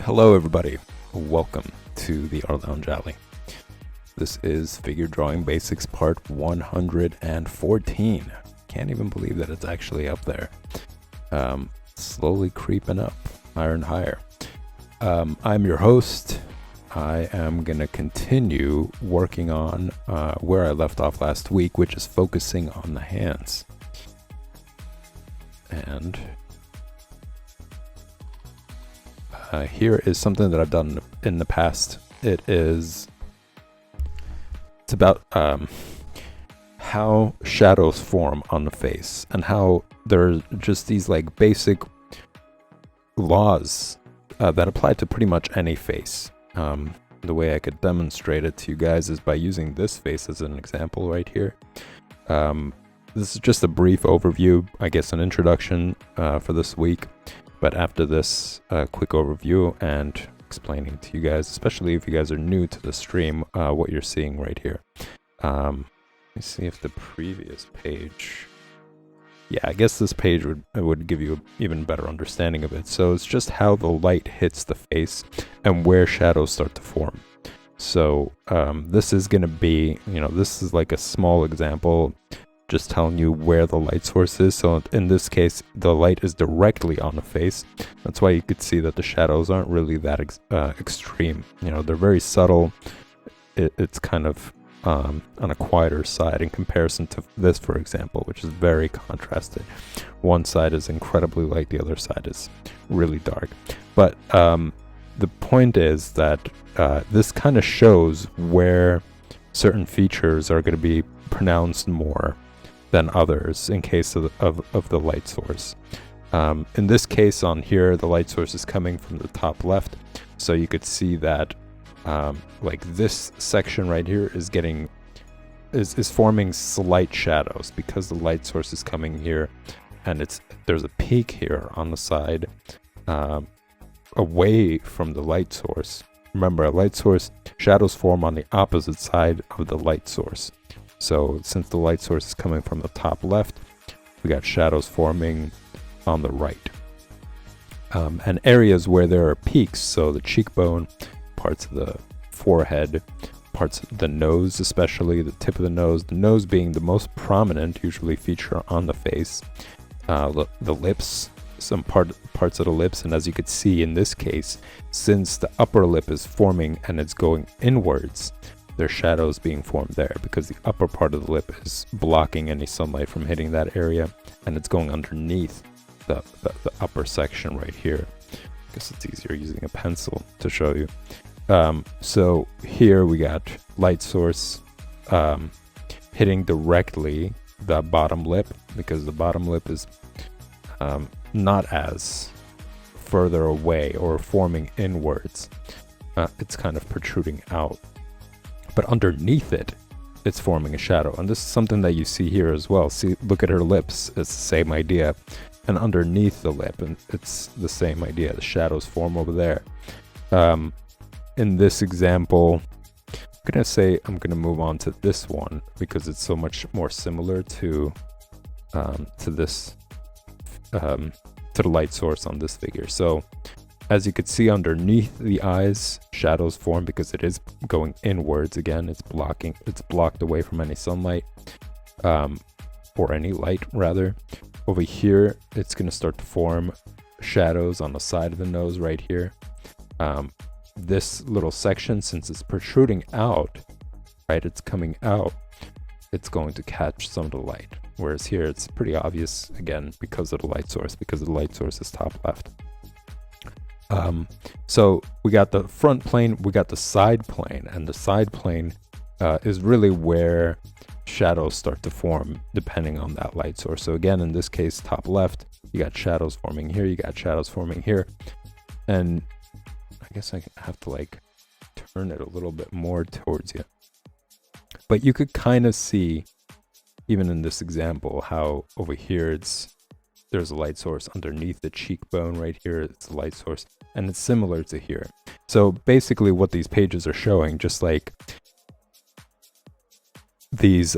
Hello everybody, welcome to the Art Lounge Alley. This is Figure Drawing Basics part 114. Can't even believe that it's actually up there. Slowly creeping up, higher and higher. I'm your host. I am going to continue working on where I left off last week, which is focusing on the hands. And here is something that I've done in the past. It's about how shadows form on the face and how there's just these like basic laws that apply to pretty much any face. The way I could demonstrate it to you guys is by using this face as an example right here. This is just a brief overview, I guess an introduction for this week. But after this quick overview and explaining to you guys, especially if you guys are new to the stream, what you're seeing right here. Let me see if the previous page... Yeah, I guess this page would give you an even better understanding of it. So it's just how the light hits the face and where shadows start to form. So this is going to be, this is like a small example, just telling you where the light source is. So in this case, the light is directly on the face. That's why you could see that the shadows aren't really that extreme. They're very subtle. It's kind of on a quieter side in comparison to this, for example, which is very contrasted. One side is incredibly light, the other side is really dark. But the point is that this kind of shows where certain features are going to be pronounced more than others in case of the light source. In this case on here, the light source is coming from the top left, so you could see that like this section right here is forming slight shadows because the light source is coming here, and there's a peak here on the side away from the light source. Remember, a light source, shadows form on the opposite side of the light source. So since the light source is coming from the top left, we got shadows forming on the right. And areas where there are peaks, so the cheekbone, parts of the forehead, parts of the nose, especially the tip of the nose being the most prominent, usually feature on the face, the lips, some parts of the lips, and as you could see in this case, since the upper lip is forming and it's going inwards, there's shadows being formed there because the upper part of the lip is blocking any sunlight from hitting that area, and it's going underneath the upper section right here. I guess it's easier using a pencil to show you. So here we got light source hitting directly the bottom lip because the bottom lip is not as further away or forming inwards. It's kind of protruding out. But underneath it's forming a shadow. And this is something that you see here as well. See, look at her lips. It's the same idea. And underneath the lip, and it's the same idea. The shadows form over there. In this example, I'm going to move on to this one because it's so much more similar to this, to the light source on this figure. So as you could see underneath the eyes, shadows form because it is going inwards again. It's blocked away from any sunlight, or any light rather. Over here, it's going to start to form shadows on the side of the nose right here. This little section, since it's protruding out, right, it's coming out, it's going to catch some of the light. Whereas here, it's pretty obvious, again, because of the light source is top left. So we got the front plane, we got the side plane, and the side plane is really where shadows start to form depending on that light source. So again, in this case, top left, you got shadows forming here, you got shadows forming here, and I guess I have to like turn it a little bit more towards you. But you could kind of see, even in this example, how over here there's a light source underneath the cheekbone right here. It's a light source, and it's similar to here. So basically what these pages are showing, just like these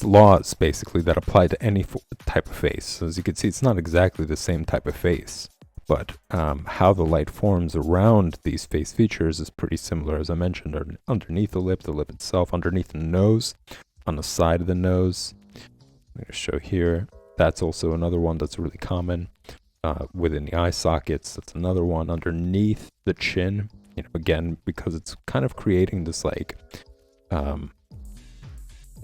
laws basically that apply to any type of face. So as you can see, it's not exactly the same type of face, but how the light forms around these face features is pretty similar, as I mentioned, underneath the lip itself, underneath the nose, on the side of the nose. I'm going to show here. That's also another one that's really common. Within the eye sockets, that's another one. Underneath the chin, again, because it's kind of creating this like, I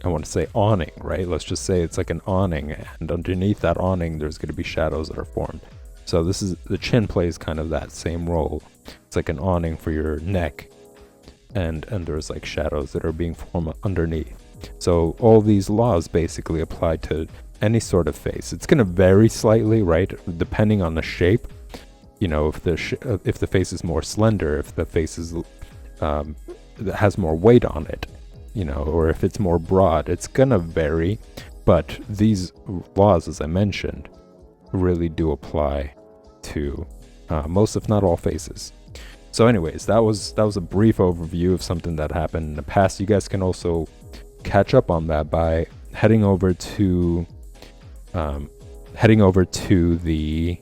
want to say awning, right? Let's just say it's like an awning, and underneath that awning, there's going to be shadows that are formed. So the chin plays kind of that same role. It's like an awning for your neck, and there's like shadows that are being formed underneath. So all these laws basically apply to any sort of face. It's going to vary slightly, right, depending on the shape. If the face is more slender, if the face is has more weight on it, or if it's more broad, it's going to vary. But these laws, as I mentioned, really do apply to most, if not all, faces. So anyways, that was a brief overview of something that happened in the past. You guys can also catch up on that by heading over to the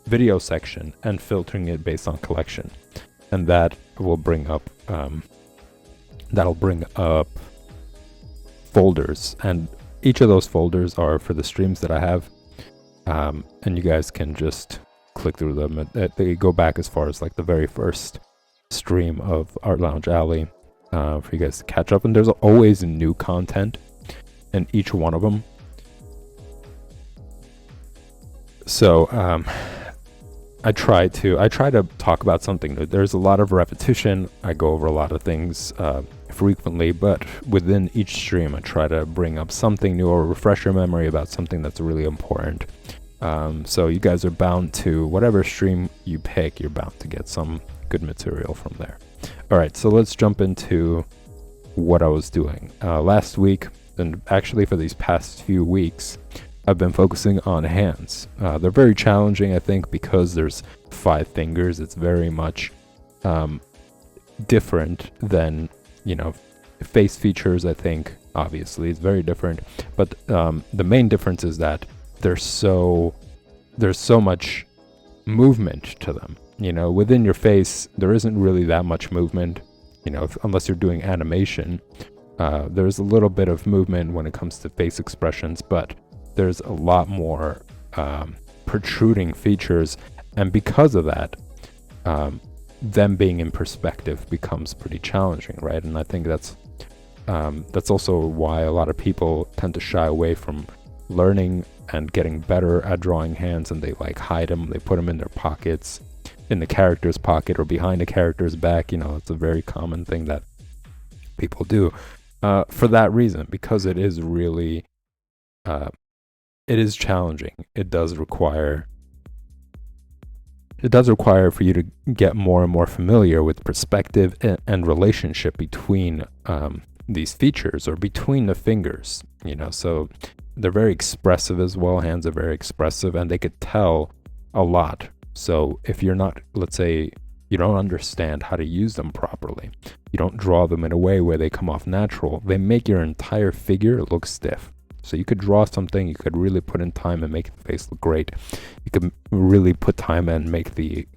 video section and filtering it based on collection, and that will bring up folders, and each of those folders are for the streams that I have, and you guys can just click through them. They go back as far as like the very first stream of Art Lounge Alley, for you guys to catch up. And there's always new content in each one of them. So I try to talk about something new. There's a lot of repetition. I go over a lot of things frequently, but within each stream I try to bring up something new or refresh your memory about something that's really important. So you guys are bound to, whatever stream you pick, you're bound to get some good material from there. Alright, so let's jump into what I was doing. Last week, and actually for these past few weeks, I've been focusing on hands. They're very challenging, I think, because there's 5 fingers. It's very much different than, face features, I think. Obviously, it's very different. But the main difference is that there's so much movement to them. Within your face, there isn't really that much movement, unless you're doing animation. There's a little bit of movement when it comes to face expressions, but there's a lot more protruding features, and because of that, them being in perspective becomes pretty challenging, right? And I think that's also why a lot of people tend to shy away from learning and getting better at drawing hands, and they like hide them. They put them in their pockets, in the character's pocket or behind the character's back. It's a very common thing that people do for that reason, because it is really it is challenging. It does require for you to get more and more familiar with perspective and relationship between these features, or between the fingers. So they're very expressive as well. Hands are very expressive, and they could tell a lot. So if you're not, let's say, you don't understand how to use them properly, you don't draw them in a way where they come off natural, they make your entire figure look stiff. So you could draw something, you could really put in time and make the face look great. You could really put time and make the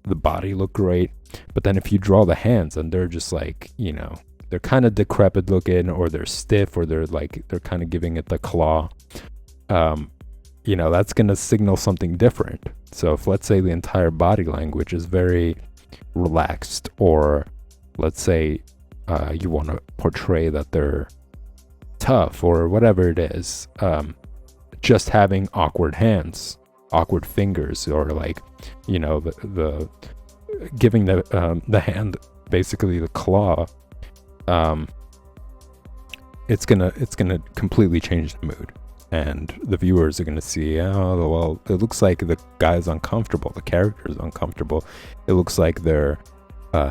body look great. But then if you draw the hands and they're just like, they're kind of decrepit looking, or they're stiff, or they're kind of giving it the claw, that's going to signal something different. So if, let's say, the entire body language is very relaxed, or let's say you want to portray that they're tough or whatever it is, just having awkward hands, awkward fingers, or like, the giving the hand basically the claw, it's gonna completely change the mood, and the viewers are gonna see, oh well, it looks like the guy's uncomfortable, the character's uncomfortable, it looks like they're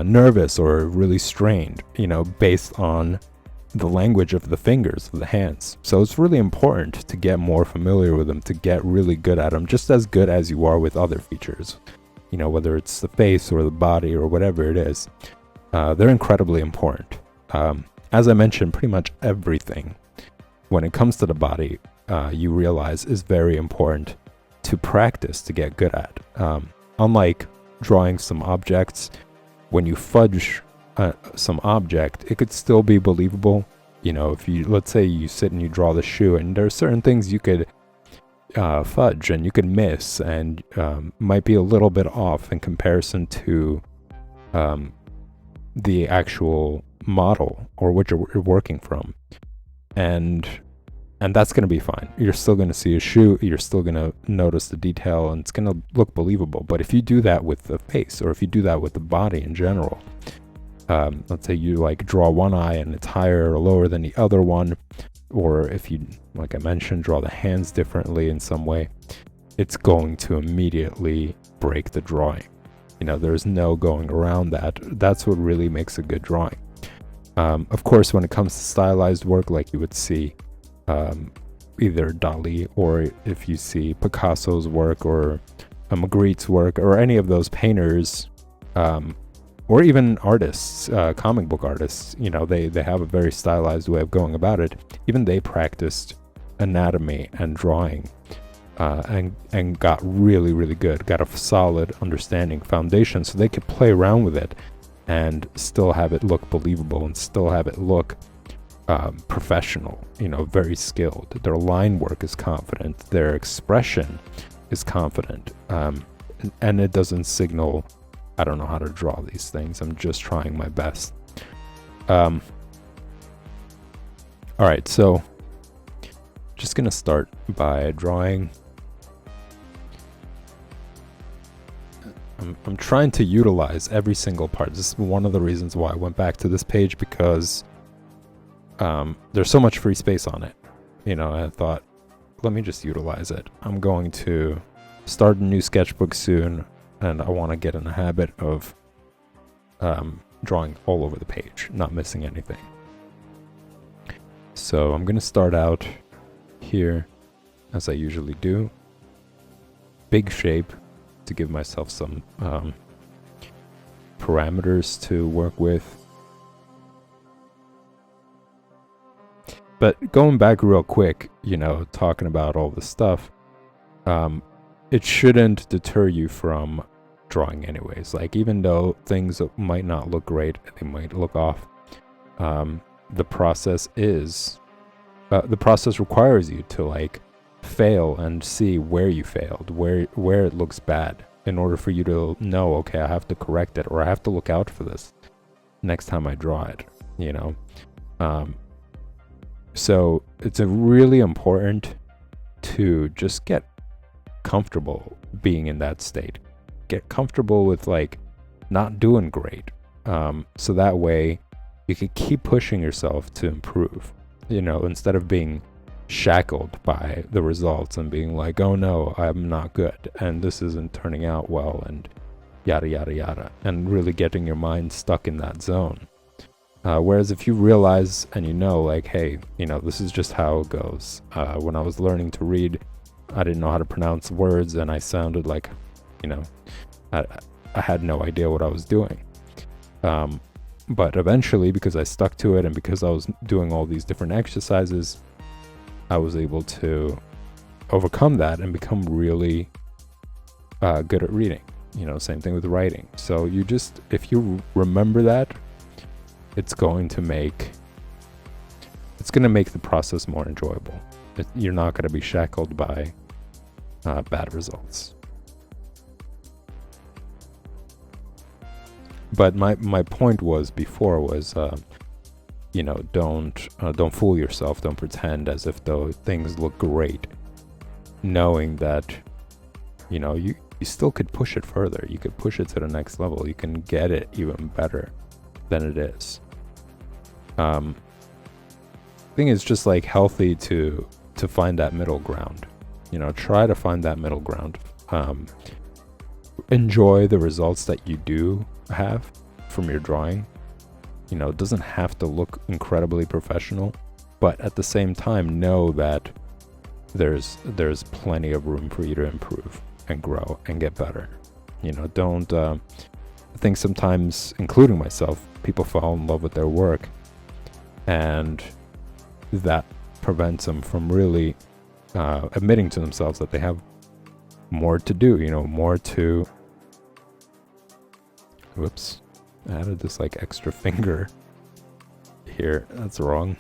nervous or really strained, based on the language of the fingers, of the hands. So it's really important to get more familiar with them, to get really good at them, just as good as you are with other features, whether it's the face or the body or whatever it is. They're incredibly important. As I mentioned, pretty much everything when it comes to the body, you realize is very important to practice to get good at. Unlike drawing some objects, when you fudge some object, it could still be believable. You know, if you, let's say you sit and you draw the shoe, and there are certain things you could fudge and you could miss, and might be a little bit off in comparison to the actual model or what you're working from, and that's going to be fine. You're still going to see a shoe, you're still going to notice the detail, and it's going to look believable. But if you do that with the face, or if you do that with the body in general, let's say you like draw one eye and it's higher or lower than the other one, or if you, like I mentioned, draw the hands differently in some way, it's going to immediately break the drawing. You know, there's no going around that. That's what really makes a good drawing. Of course, when it comes to stylized work, like you would see either Dali, or if you see Picasso's work, or Magritte's work, or any of those painters, or even artists, comic book artists, you know, they have a very stylized way of going about it. Even they practiced anatomy and drawing, and got really, really good, got a solid understanding foundation, so they could play around with it and still have it look believable, and still have it look professional, you know, very skilled. Their line work is confident, their expression is confident, and it doesn't signal, I don't know how to draw these things, I'm just trying my best. All right, so just gonna start by drawing. I'm trying to utilize every single part. This is one of the reasons why I went back to this page, because there's so much free space on it. You know, I thought, let me just utilize it. I'm going to start a new sketchbook soon, and I want to get in the habit of drawing all over the page, not missing anything. So I'm going to start out here, as I usually do. Big shape, to give myself some parameters to work with. But going back real quick, you know, talking about all this stuff, it shouldn't deter you from drawing anyways. Like, even though things might not look great, they might look off, the process requires you to like fail and see where you failed, where it looks bad, in order for you to know, okay, I have to correct it, or I have to look out for this next time I draw it, you know. So it's really important to just get comfortable being in that state. Get comfortable with like not doing great, so that way you can keep pushing yourself to improve, you know, instead of being shackled by the results and being like, oh no, I'm not good and this isn't turning out well, and yada yada yada, and really getting your mind stuck in that zone. Whereas if you realize and you know, like, hey, you know, this is just how it goes. When I was learning to read, I didn't know how to pronounce words, and I sounded like, you know, I had no idea what I was doing. But eventually, because I stuck to it and because I was doing all these different exercises, I was able to overcome that and become really good at reading. You know, same thing with writing. So you just, if you remember that, it's going to make the process more enjoyable. You're not going to be shackled by bad results. But my point was before was, you know, don't fool yourself. Don't pretend as if though things look great, knowing that, you know, you still could push it further. You could push it to the next level. You can get it even better than it is. I think it's just like healthy to find that middle ground. You know, try to find that middle ground. Enjoy the results that you do have from your drawing. You know, it doesn't have to look incredibly professional, but at the same time know that there's plenty of room for you to improve and grow and get better. You know, don't I think sometimes, including myself, people fall in love with their work, and that prevents them from really admitting to themselves that they have more to do, more to... Whoops. I added this like extra finger here. That's wrong.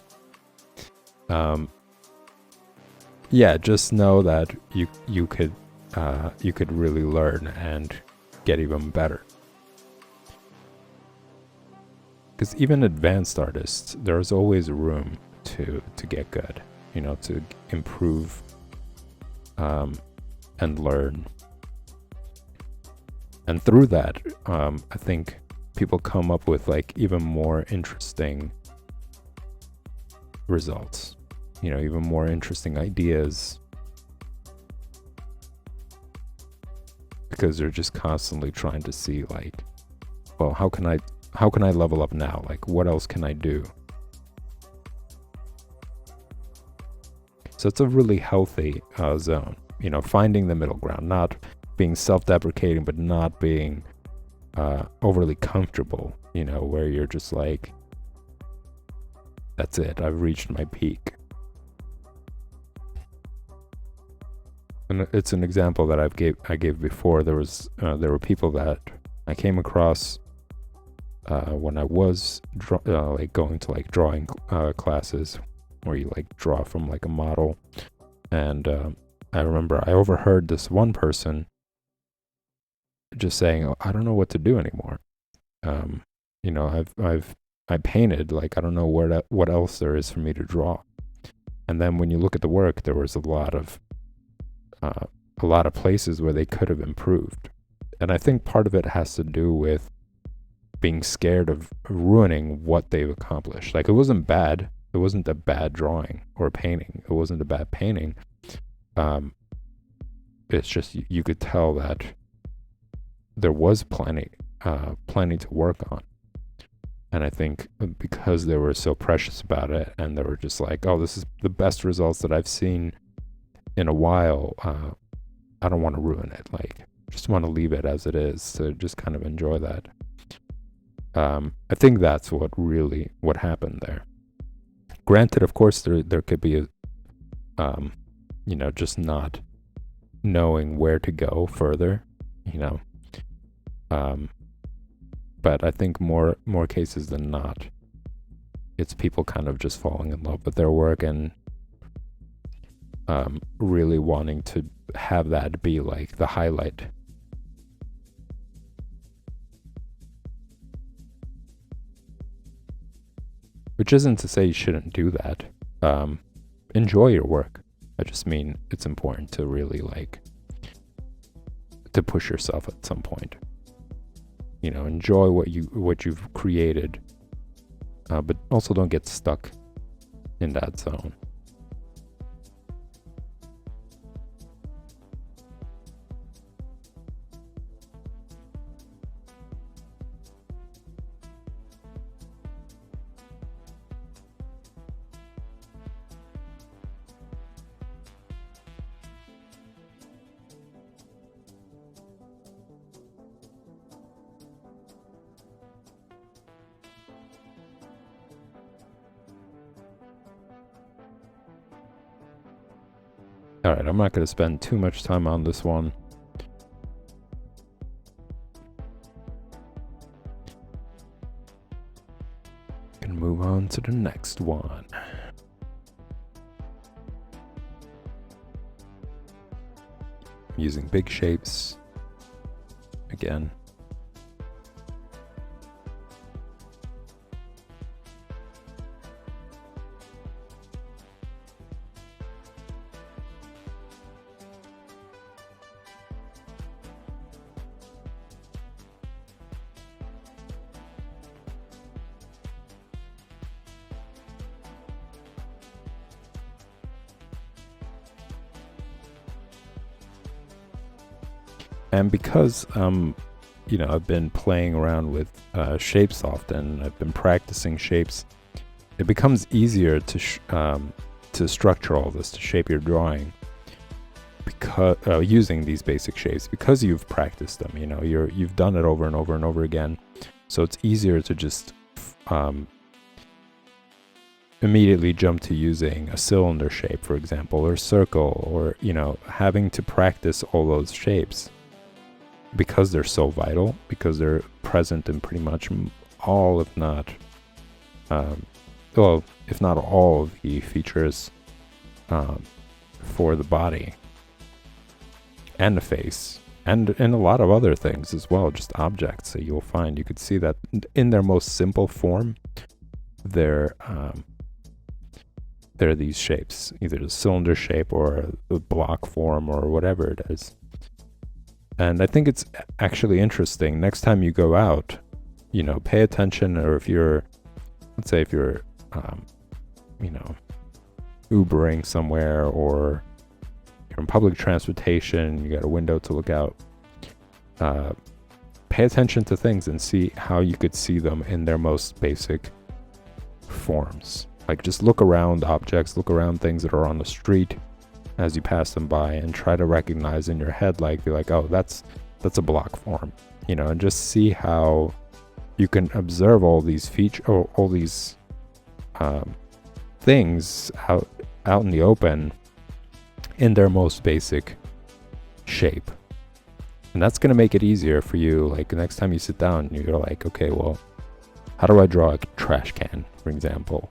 Yeah, just know that you could really learn and get even better. Because even advanced artists, there's always room to get good, to improve and learn. And through that, I think people come up with like even more interesting results, even more interesting ideas, because they're just constantly trying to see like, well, how can I level up now? Like, what else can I do? So it's a really healthy zone, finding the middle ground, not being self-deprecating, but not being overly comfortable, where you're just like, that's it, I've reached my peak. And it's an example that I gave before. There were people that I came across when I was like going to like drawing classes, where you like draw from like a model. And I remember I overheard this one person just saying, "Oh, I don't know what to do anymore. I painted, like I don't know what else there is for me to draw." And then when you look at the work, there was a lot of places where they could have improved. And I think part of it has to do with being scared of ruining what they've accomplished. Like, it wasn't bad. It wasn't a bad drawing or painting. It wasn't a bad painting. It's just you could tell that there was plenty to work on. And I think because they were so precious about it, and they were just like, oh, this is the best results that I've seen in a while, I don't want to ruin it. Like, just want to leave it as it is, to just kind of enjoy that. I think that's what happened there. Granted, of course, there could be just not knowing where to go further, but I think more cases than not, it's people kind of just falling in love with their work and really wanting to have that be like the highlight. Which isn't to say you shouldn't do that. Enjoy your work. I just mean it's important to really like to push yourself at some point. Enjoy what you've created, but also don't get stuck in that zone. Alright, I'm not going to spend too much time on this one. Gonna move on to the next one. I'm using big shapes again. And because I've been playing around with shapes often, I've been practicing shapes, it becomes easier to structure all this, to shape your drawing, because using these basic shapes, because you've practiced them. You've done it over and over and over again, so it's easier to just immediately jump to using a cylinder shape, for example, or circle, or, you know, having to practice all those shapes because they're so vital, because they're present in pretty much all, if not, well, if not all of the features for the body and the face, and a lot of other things as well, just objects that you'll find. You could see that in their most simple form, they're these shapes, either the cylinder shape or the block form or whatever it is. And I think it's actually interesting. Next time you go out, you know, pay attention, or if you're, let's say if you're, you know, Ubering somewhere, or you're in public transportation, you got a window to look out, pay attention to things and see how you could see them in their most basic forms. Like, just look around objects, look around things that are on the street as you pass them by, and try to recognize in your head, like, be like, oh, that's a block form, you know, and just see how you can observe all these all these things out in the open in their most basic shape. And that's going to make it easier for you. Like, the next time you sit down, you're like, okay, well, how do I draw a trash can, for example?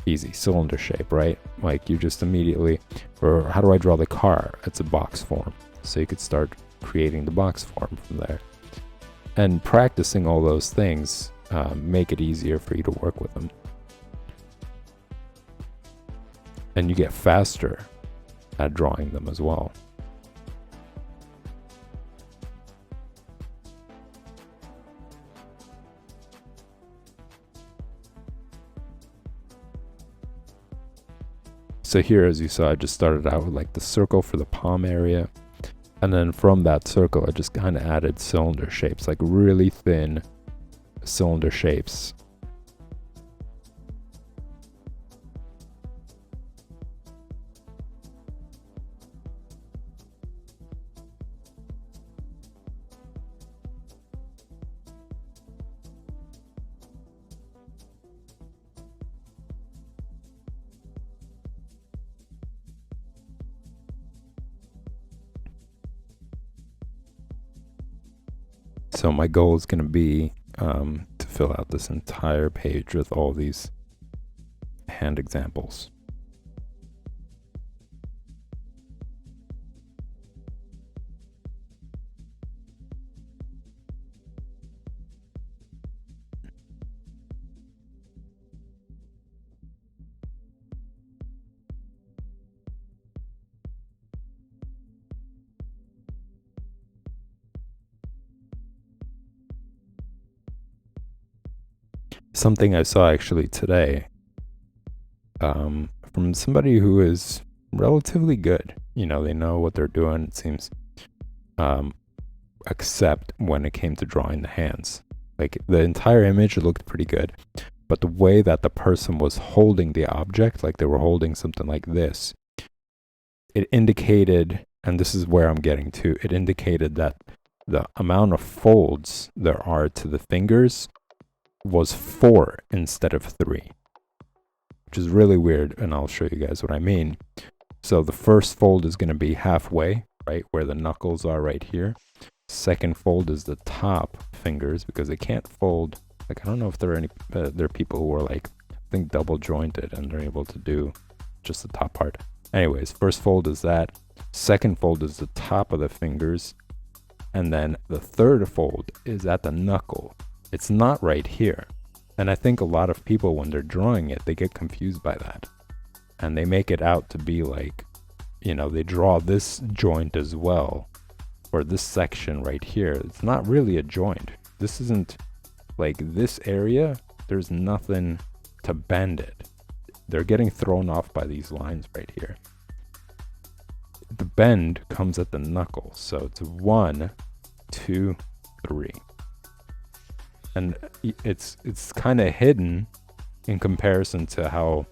Easy, cylinder shape, right? Like, you just immediately, or how do I draw the car? It's a box form. So you could start creating the box form from there. And practicing all those things make it easier for you to work with them. And you get faster at drawing them as well. So here, as you saw, I just started out with like the circle for the palm area. And then from that circle, I just kind of added cylinder shapes, like really thin cylinder shapes. So my goal is going to be to fill out this entire page with all these hand examples. Something I saw actually today from somebody who is relatively good. You know, they know what they're doing, it seems, except when it came to drawing the hands. Like, the entire image looked pretty good, but the way that the person was holding the object, like they were holding something like this, it indicated, and this is where I'm getting to, it indicated that the amount of folds there are to the fingers was 4 instead of 3, which is really weird, and I'll show you guys what I mean. So the first fold is going to be halfway, right where the knuckles are, right here. Second fold is the top fingers, because they can't fold. Like, I don't know if there are any there are people who are like, I think, double jointed and they're able to do just the top part. Anyways, first fold is that. Second fold is the top of the fingers, and then the third fold is at the knuckle. It's not right here. And I think a lot of people, when they're drawing it, they get confused by that. And they make it out to be like, you know, they draw this joint as well, or this section right here. It's not really a joint. This isn't, like, this area, there's nothing to bend it. They're getting thrown off by these lines right here. The bend comes at the knuckle. So it's 1, 2, 3. And it's kind of hidden in comparison to how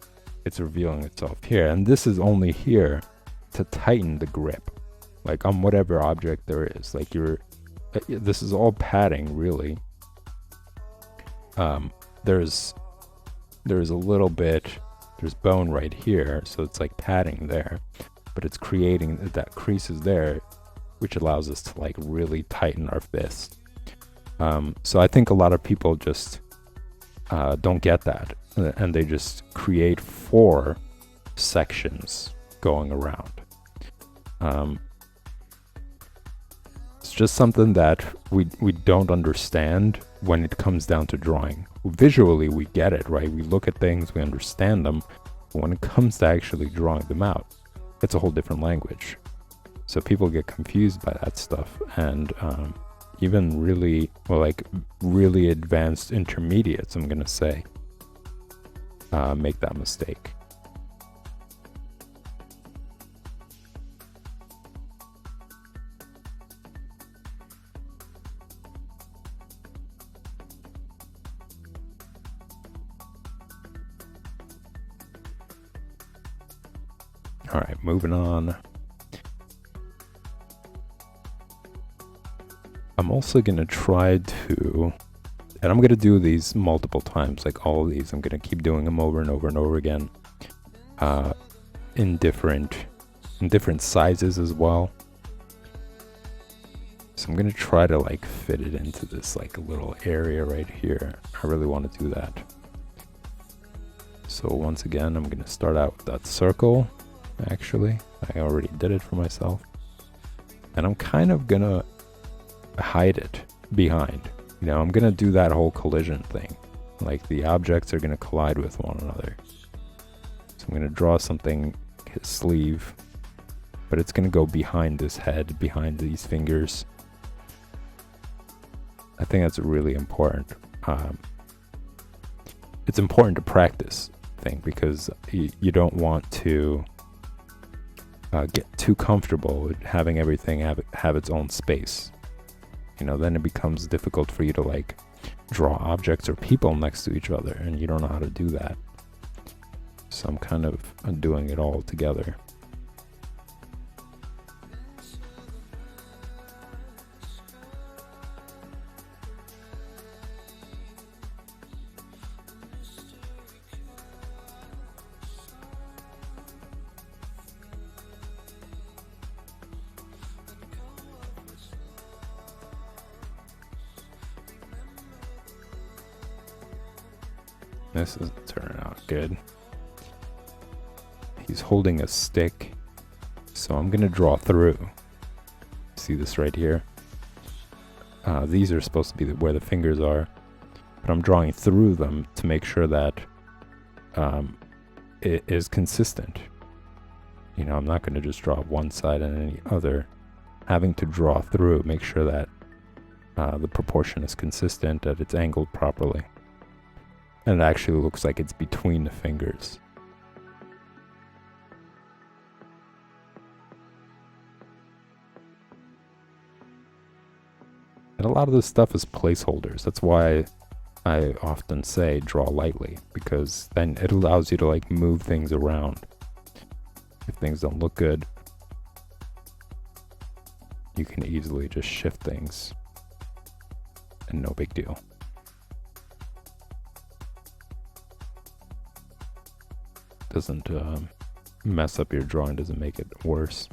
it's revealing itself here. And this is only here to tighten the grip, like on whatever object there is. Like, this is all padding, really. There's a little bit there's bone right here, so it's like padding there, but it's creating that creases there, which allows us to like really tighten our fist. So I think a lot of people just don't get that, and they just create 4 sections going around. It's just something that we don't understand when it comes down to drawing. Visually, we get it, right? We look at things, we understand them, but when it comes to actually drawing them out, it's a whole different language. So people get confused by that stuff, and even really, well, like really advanced intermediates, I'm gonna say, make that mistake. All right, moving on. I'm also going to try to, and I'm going to do these multiple times, like all of these. I'm going to keep doing them over and over and over again, in different sizes as well. So I'm going to try to like fit it into this like little area right here. I really want to do that. So once again, I'm going to start out with that circle. Actually, I already did it for myself, and I'm kind of gonna hide it behind, you know, I'm gonna do that whole collision thing, like the objects are gonna collide with one another. So I'm gonna draw something, his sleeve, but it's gonna go behind this head, behind these fingers. I think that's really important. It's important to practice thing, because you don't want to get too comfortable with having everything have its own space. You know, then it becomes difficult for you to like draw objects or people next to each other, and you don't know how to do that. So I'm kind of doing it all together. This isn't turning out good. He's holding a stick, so I'm gonna draw through. See this right here? These are supposed to be where the fingers are, but I'm drawing through them to make sure that it is consistent. You know, I'm not gonna just draw one side and any other. Having to draw through, make sure that the proportion is consistent, that it's angled properly. And it actually looks like it's between the fingers. And a lot of this stuff is placeholders. That's why I often say draw lightly, because then it allows you to like move things around. If things don't look good, you can easily just shift things, and no big deal. Doesn't mess up your drawing, doesn't make it worse.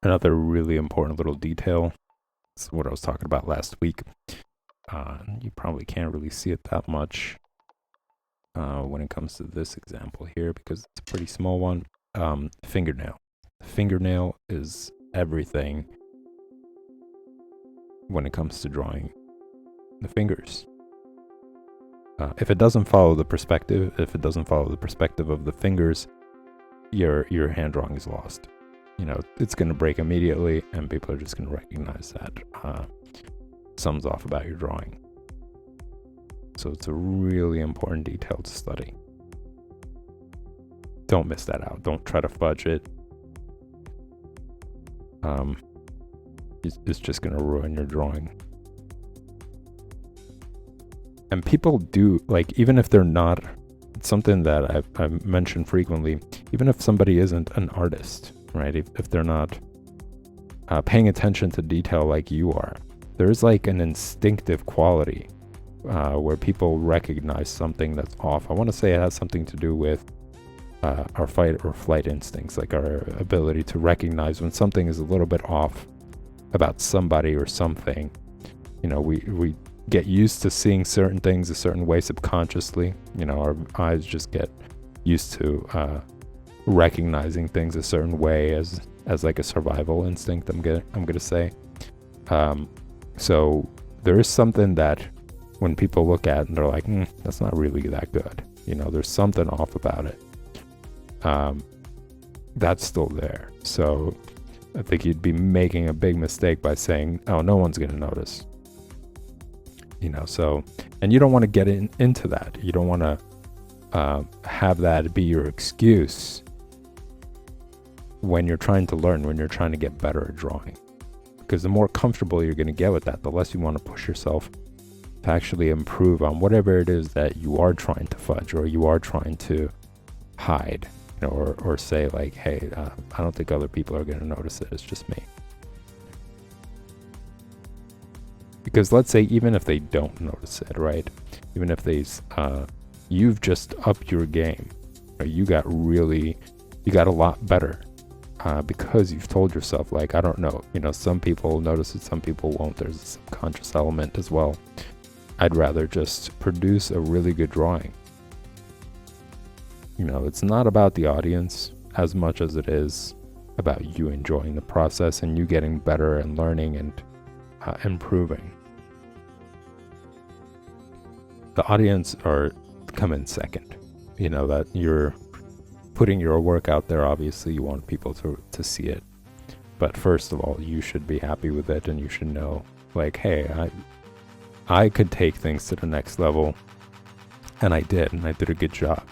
Another really important little detail is what I was talking about last week. You probably can't really see it that much when it comes to this example here because it's a pretty small one. Fingernail. Fingernail is everything when it comes to drawing the fingers. If it doesn't follow the perspective, of the fingers, your hand drawing is lost. It's going to break immediately, and people are just going to recognize that something's off about your drawing. So it's a really important detail to study. Don't miss that out. Don't try to fudge it. It's just going to ruin your drawing. And people do, even if they're not, it's something that I've mentioned frequently, even if somebody isn't an artist, right? If they're not paying attention to detail like you are, there's an instinctive quality where people recognize something that's off. I want to say it has something to do with our fight or flight instincts, our ability to recognize when something is a little bit off about somebody or something. We get used to seeing certain things a certain way subconsciously. Our eyes just get used to recognizing things a certain way as a survival instinct, I'm gonna say. So there is something that when people look at and they're like, that's not really that good. There's something off about it. That's still there. So I think you'd be making a big mistake by saying, oh, no one's gonna notice. So, and you don't want to get into that. You don't want to have that be your excuse when you're trying to learn, when you're trying to get better at drawing. Because the more comfortable you're going to get with that, the less you want to push yourself to actually improve on whatever it is that you are trying to fudge or you are trying to hide, or say hey, I don't think other people are going to notice it. It's just me. Because let's say even if they don't notice it, right? Even if you've just upped your game, or you got a lot better because you've told yourself, I don't know, some people notice it, some people won't. There's a subconscious element as well. I'd rather just produce a really good drawing. It's not about the audience as much as it is about you enjoying the process and you getting better and learning and improving. The audience come in second. That you're putting your work out there. Obviously you want people to see it, but first of all, you should be happy with it, and you should know hey, I could take things to the next level, and I did a good job.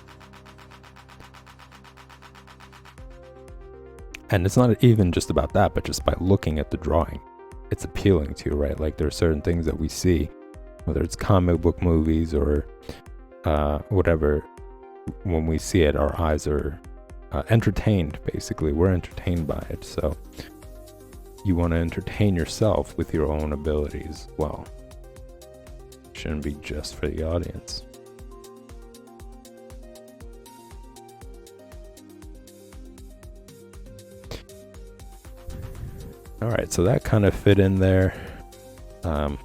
And it's not even just about that, but just by looking at the drawing, it's appealing to you, right? There are certain things that we see, whether it's comic book movies or whatever. When we see it, our eyes are entertained, basically. We're entertained by it. So you want to entertain yourself with your own abilities as well. It shouldn't be just for the audience. All right, so that kind of fit in there. Can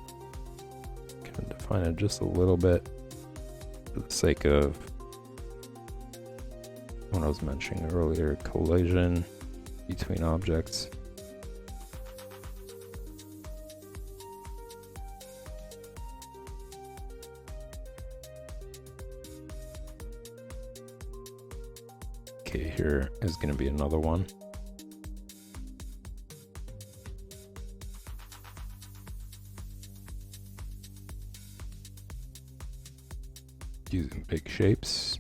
define it just a little bit for the sake of what I was mentioning earlier, collision between objects. Okay, here is going to be another one. Using big shapes.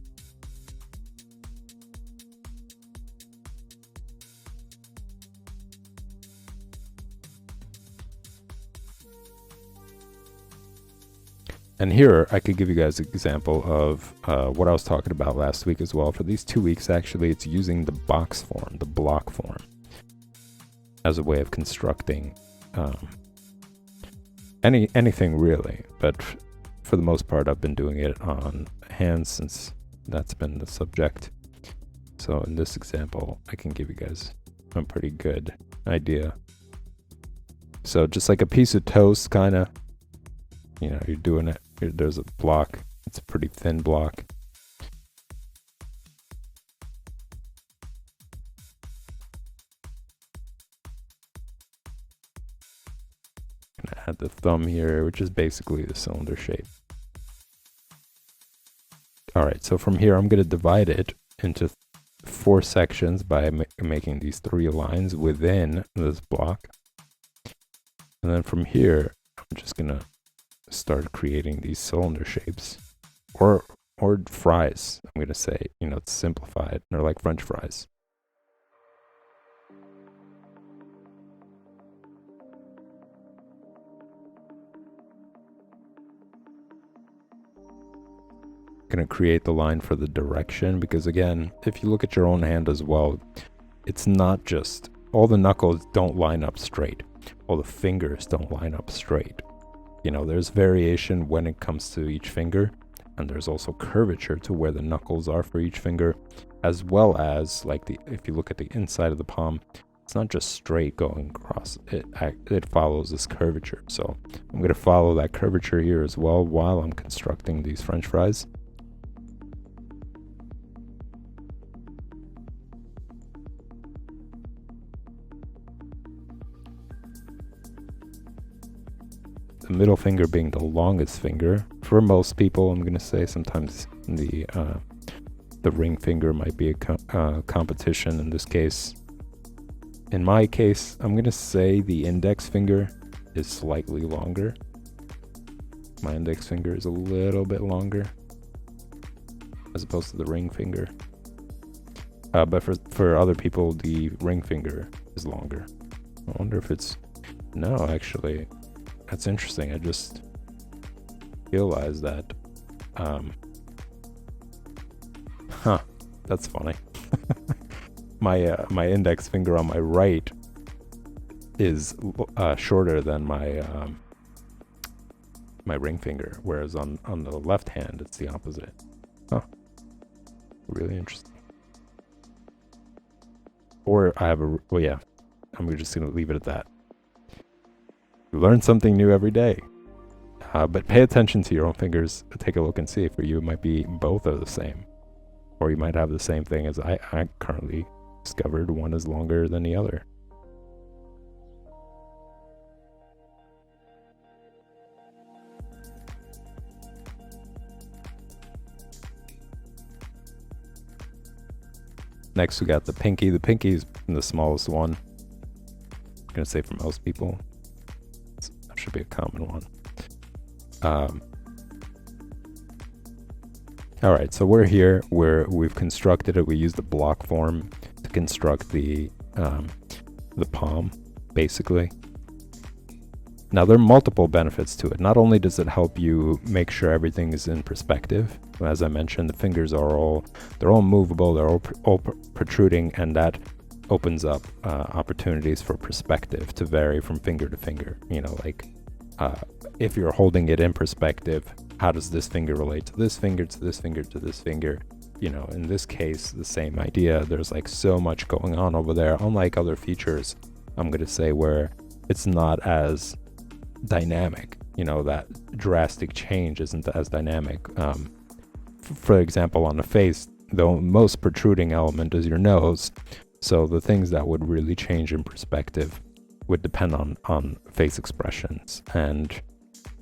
And here I could give you guys an example of what I was talking about last week as well. For these 2 weeks, actually, it's using the box form, the block form, as a way of constructing anything really. But for the most part, I've been doing it on hands since that's been the subject. So in this example, I can give you guys a pretty good idea. So just like a piece of toast, kind of, you know, you're doing it. There's a block. It's a pretty thin block. Gonna add the thumb here, which is basically the cylinder shape. Alright, so from here I'm going to divide it into 4 sections by making these 3 lines within this block. And then from here, I'm just going to start creating these cylinder shapes. Or fries, I'm going to say, you know, to simplify it. They're like French fries. Going to create the line for the direction, because again, if you look at your own hand as well, it's not just all the knuckles don't line up straight, all the fingers don't line up straight. You know, there's variation when it comes to each finger, and there's also curvature to where the knuckles are for each finger, as well as like if you look at the inside of the palm, it's not just straight going across, it follows this curvature. So I'm going to follow that curvature here as well while I'm constructing these French fries. The middle finger being the longest finger for most people, I'm gonna say. Sometimes the ring finger might be a competition. In this case, in my case, I'm gonna say the index finger is slightly longer. My index finger is a little bit longer as opposed to the ring finger. But for other people, the ring finger is longer. I wonder if it's no, actually. That's interesting. I just realized that. That's funny. My index finger on my right is shorter than my my ring finger, whereas on the left hand it's the opposite. Huh. Really interesting. Or I have a well, yeah. I'm just gonna leave it at that. You learn something new every day. But pay attention to your own fingers. Take a look and see if for you it might be both are the same. Or you might have the same thing as I currently discovered. One is longer than the other. Next we got the pinky. The pinky is the smallest one. I'm going to say for most people. That should be a common one. Alright, so we're here where we've constructed it. We use the block form to construct the palm, basically. Now, there are multiple benefits to it. Not only does it help you make sure everything is in perspective, as I mentioned, the fingers are they're all movable, they're all protruding, and that opens up opportunities for perspective to vary from finger to finger. You know, like if you're holding it in perspective, how does this finger relate to this finger, to this finger, to this finger? You know, in this case, the same idea. There's like so much going on over there, unlike other features, I'm going to say, where it's not as dynamic. You know, that drastic change isn't as dynamic. For example, on the face, the most protruding element is your nose. So the things that would really change in perspective would depend on face expressions. And,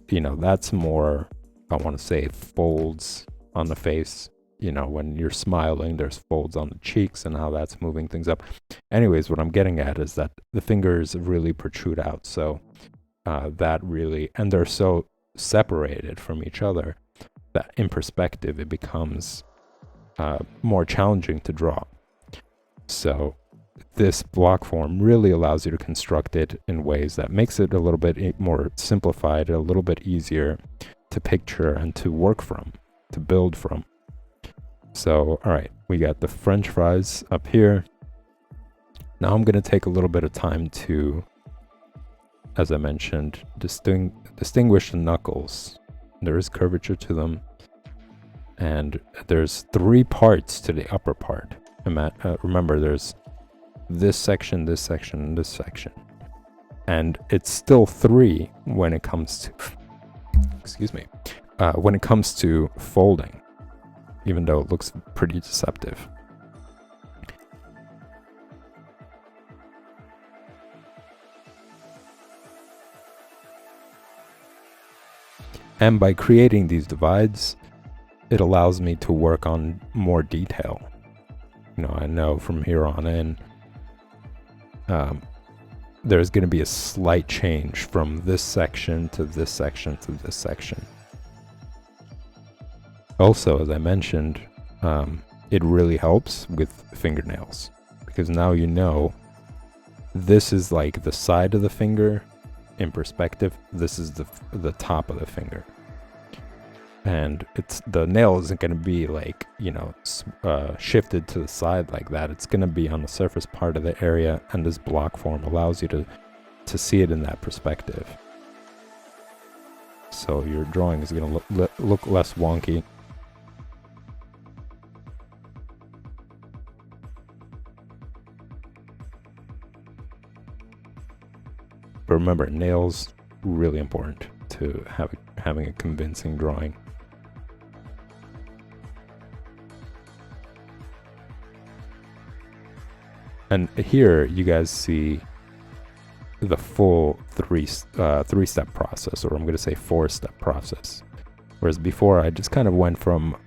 you know, that's more, I want to say, folds on the face. You know, when you're smiling, there's folds on the cheeks and how that's moving things up. Anyways, what I'm getting at is that the fingers really protrude out. So that really, and they're so separated from each other that in perspective, it becomes more challenging to draw. So this block form really allows you to construct it in ways that makes it a little bit more simplified, a little bit easier to picture and to work from, to build from. So, all right, we got the French fries up here. Now I'm going to take a little bit of time to, as I mentioned, distinguish the knuckles. There is curvature to them. And there's 3 parts to the upper part. Remember, there's this section, this section, and this section. And it's still 3 when it comes to, excuse me, when it comes to folding, even though it looks pretty deceptive. And by creating these divides, it allows me to work on more detail. I know from here on in, there's going to be a slight change from this section to this section to this section. Also, as I mentioned, it really helps with fingernails, because now this is like the side of the finger in perspective. This is the top of the finger, and the nail isn't going to be like shifted to the side like that. It's going to be on the surface part of the area, and this block form allows you to see it in that perspective, so your drawing is going to look less wonky. But remember, nails really important to having a convincing drawing. And here you guys see the full three-step process, or I'm going to say 4-step process. Whereas before I just kind of went from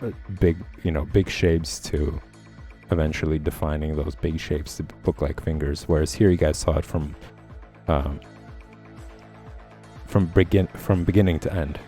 big shapes to eventually defining those big shapes to look like fingers. Whereas here you guys saw it from beginning to end.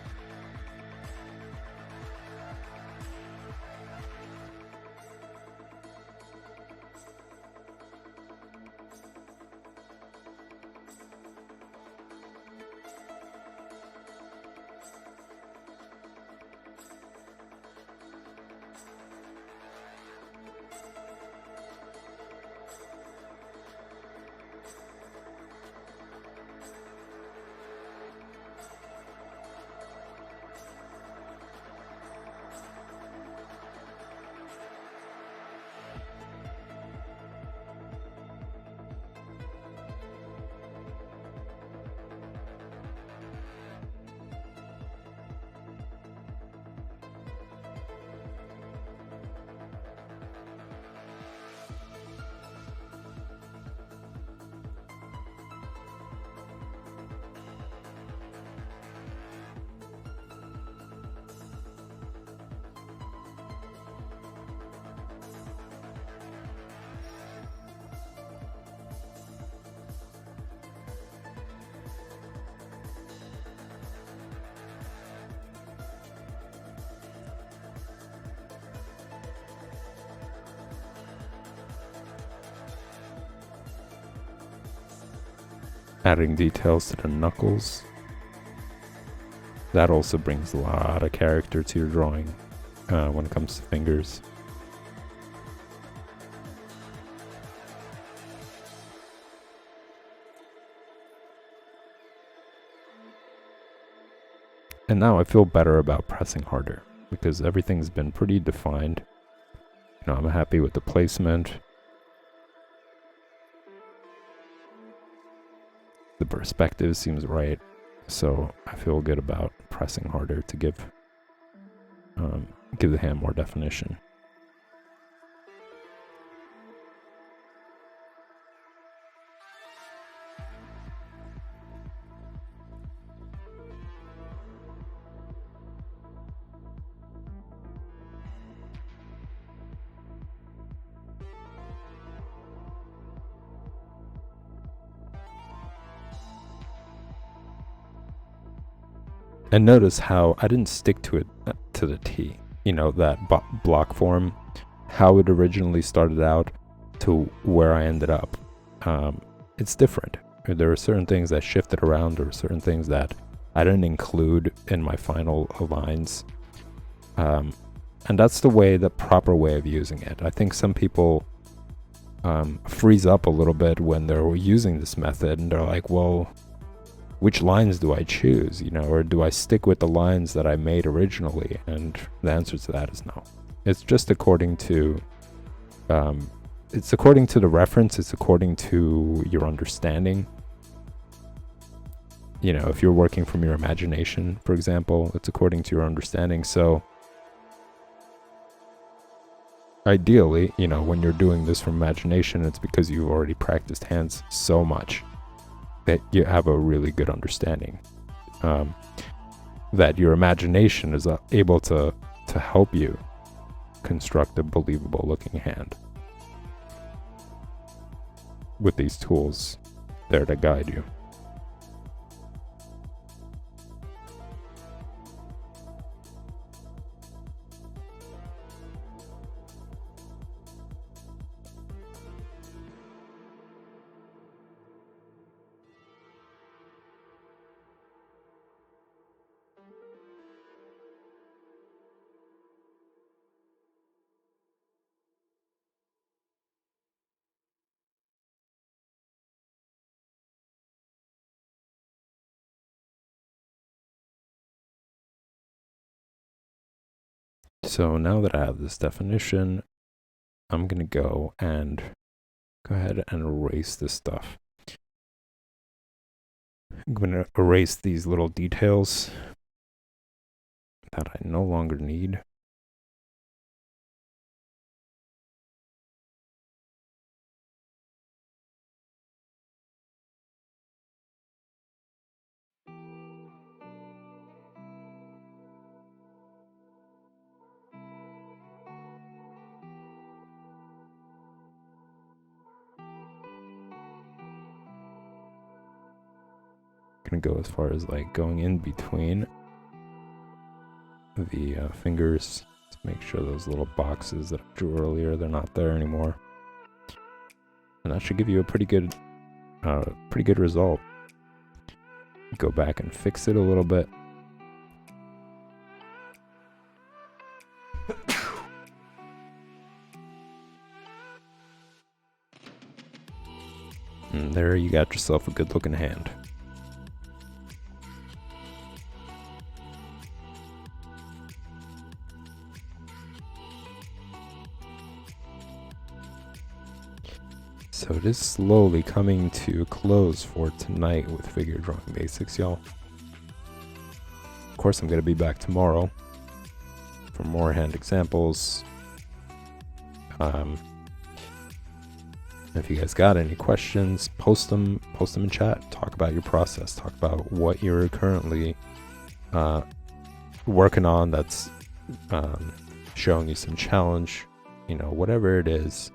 Adding details to the knuckles. That also brings a lot of character to your drawing when it comes to fingers. And now I feel better about pressing harder because everything's been pretty defined. I'm happy with the placement. The perspective seems right, so I feel good about pressing harder to give the hand more definition. And notice how I didn't stick to it to the T. That block form, how it originally started out to where I ended up. It's different. There are certain things that shifted around. There are certain things that I didn't include in my final lines. And that's the proper way of using it. I think some people freeze up a little bit when they're using this method, and they're like, well, which lines do I choose, or do I stick with the lines that I made originally? And the answer to that is no. It's just according to it's according to the reference, it's according to your understanding. You know, if you're working from your imagination, for example, it's according to your understanding. So ideally, you know, when you're doing this from imagination, it's because you've already practiced hands so much that you have a really good understanding. That your imagination is able to help you construct a believable looking hand with these tools there to guide you. So now that I have this definition, I'm going to go ahead and erase this stuff. I'm going to erase these little details that I no longer need. Going to go as far as like going in between the fingers to make sure those little boxes that I drew earlier, they're not there anymore. And that should give you a pretty good result. Go back and fix it a little bit. And there you got yourself a good looking hand. So it is slowly coming to a close for tonight with figure drawing basics, y'all. Of course, I'm going to be back tomorrow for more hand examples. If you guys got any questions, post them in chat. Talk about your process. Talk about what you're currently working on that's showing you some challenge. You know, whatever it is.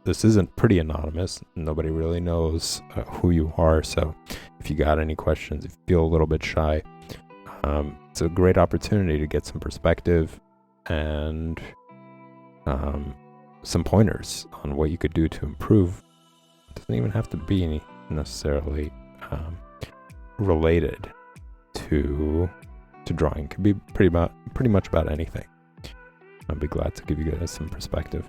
This isn't pretty anonymous. Nobody really knows who you are. So if you got any questions, if you feel a little bit shy, it's a great opportunity to get some perspective and some pointers on what you could do to improve. It doesn't even have to be necessarily related to drawing. It could be pretty much about anything. I'd be glad to give you guys some perspective.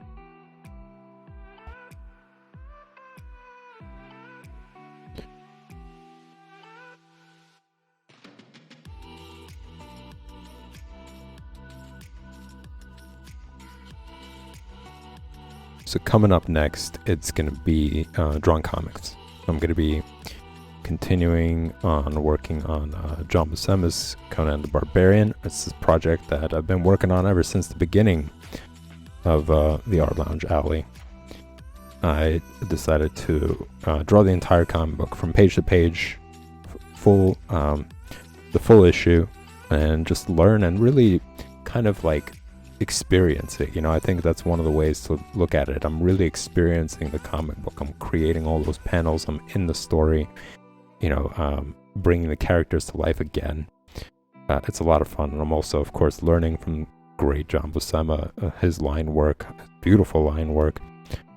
So coming up next, it's going to be drawing comics. I'm going to be continuing on working on John Buscema's Conan the Barbarian. It's this project that I've been working on ever since the beginning of the Art Lounge Alley. I decided to draw the entire comic book from page to page, the full issue, and just learn and really kind of like experience it. You know, I think that's one of the ways to look at it. I'm really experiencing the comic book. I'm creating all those panels. I'm in the story, you know, bringing the characters to life again. It's a lot of fun. And I'm also, of course, learning from great John Buscema, his line work, beautiful line work.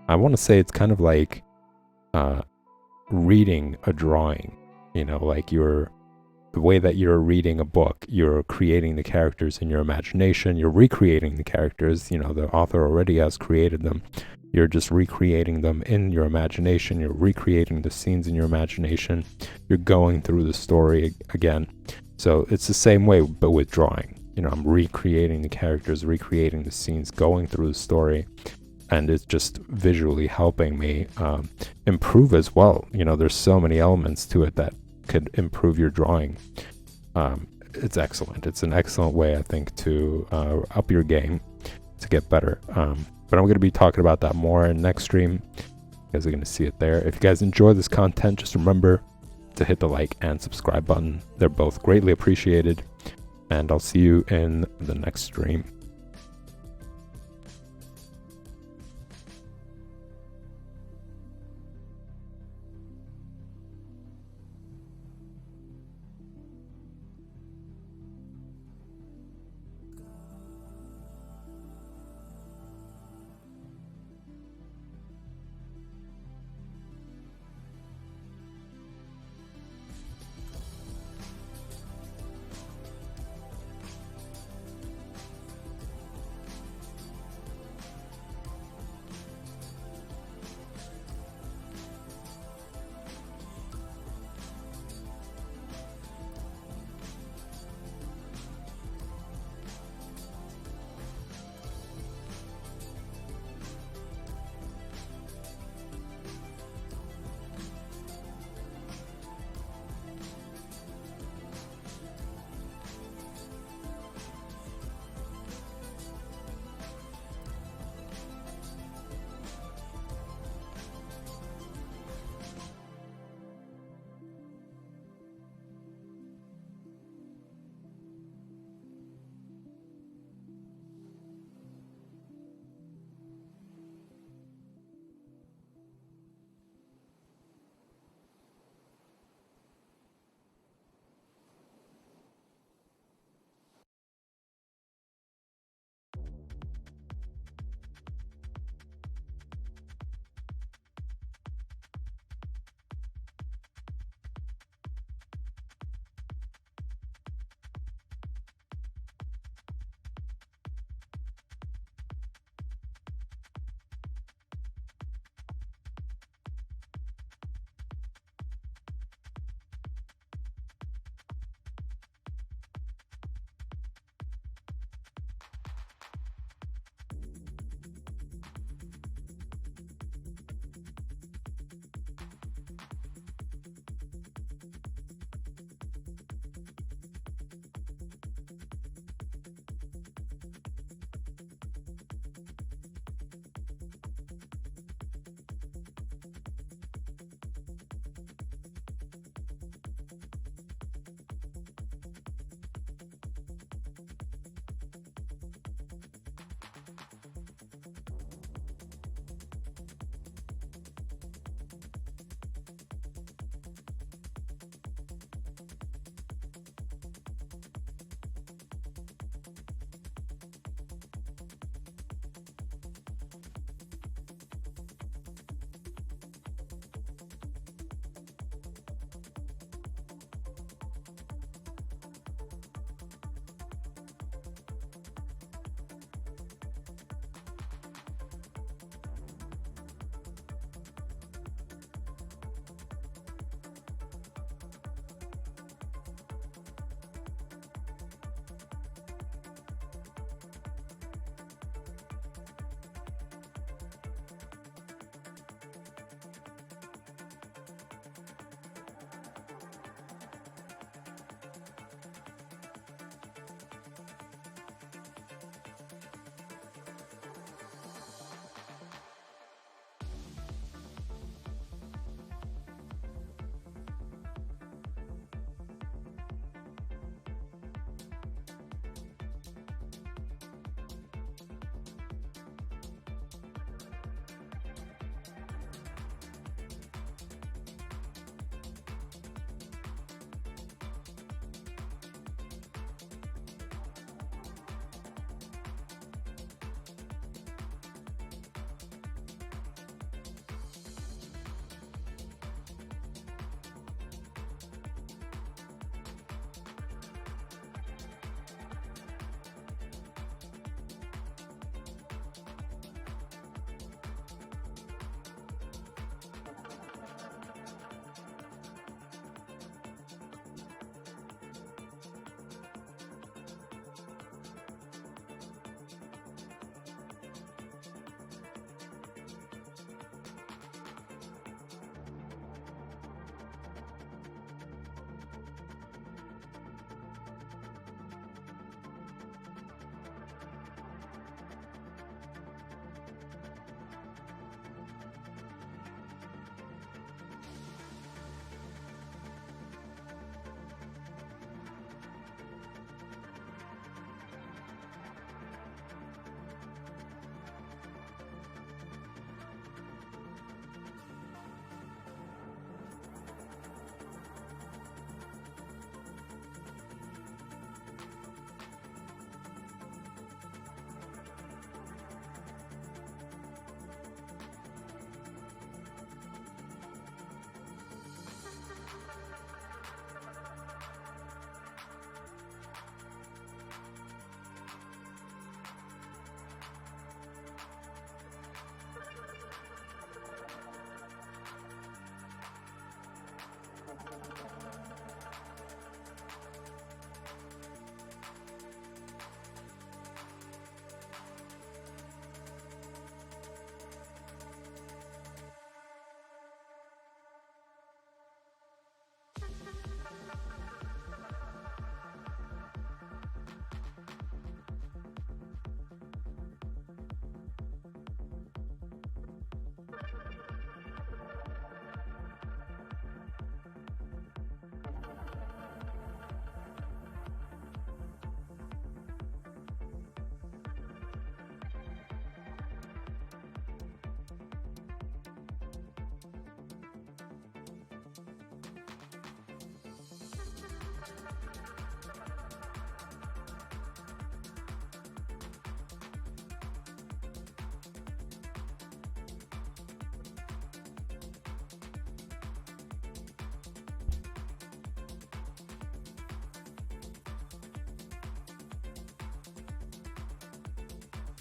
I want to say it's kind of like reading a drawing, you know, like the way that you're reading a book, you're creating the characters in your imagination, you're recreating the characters, you know, the author already has created them. You're just recreating them in your imagination, you're recreating the scenes in your imagination, you're going through the story again. So it's the same way, but with drawing. You know, I'm recreating the characters, recreating the scenes, going through the story, and it's just visually helping me improve as well. There's so many elements to it that could improve your drawing. It's excellent. It's an excellent way, I think, to up your game, to get better. But I'm going to be talking about that more in next stream. You guys are going to see it there. If you guys enjoy this content, just remember to hit the like and subscribe button. They're both greatly appreciated. And I'll see you in the next stream.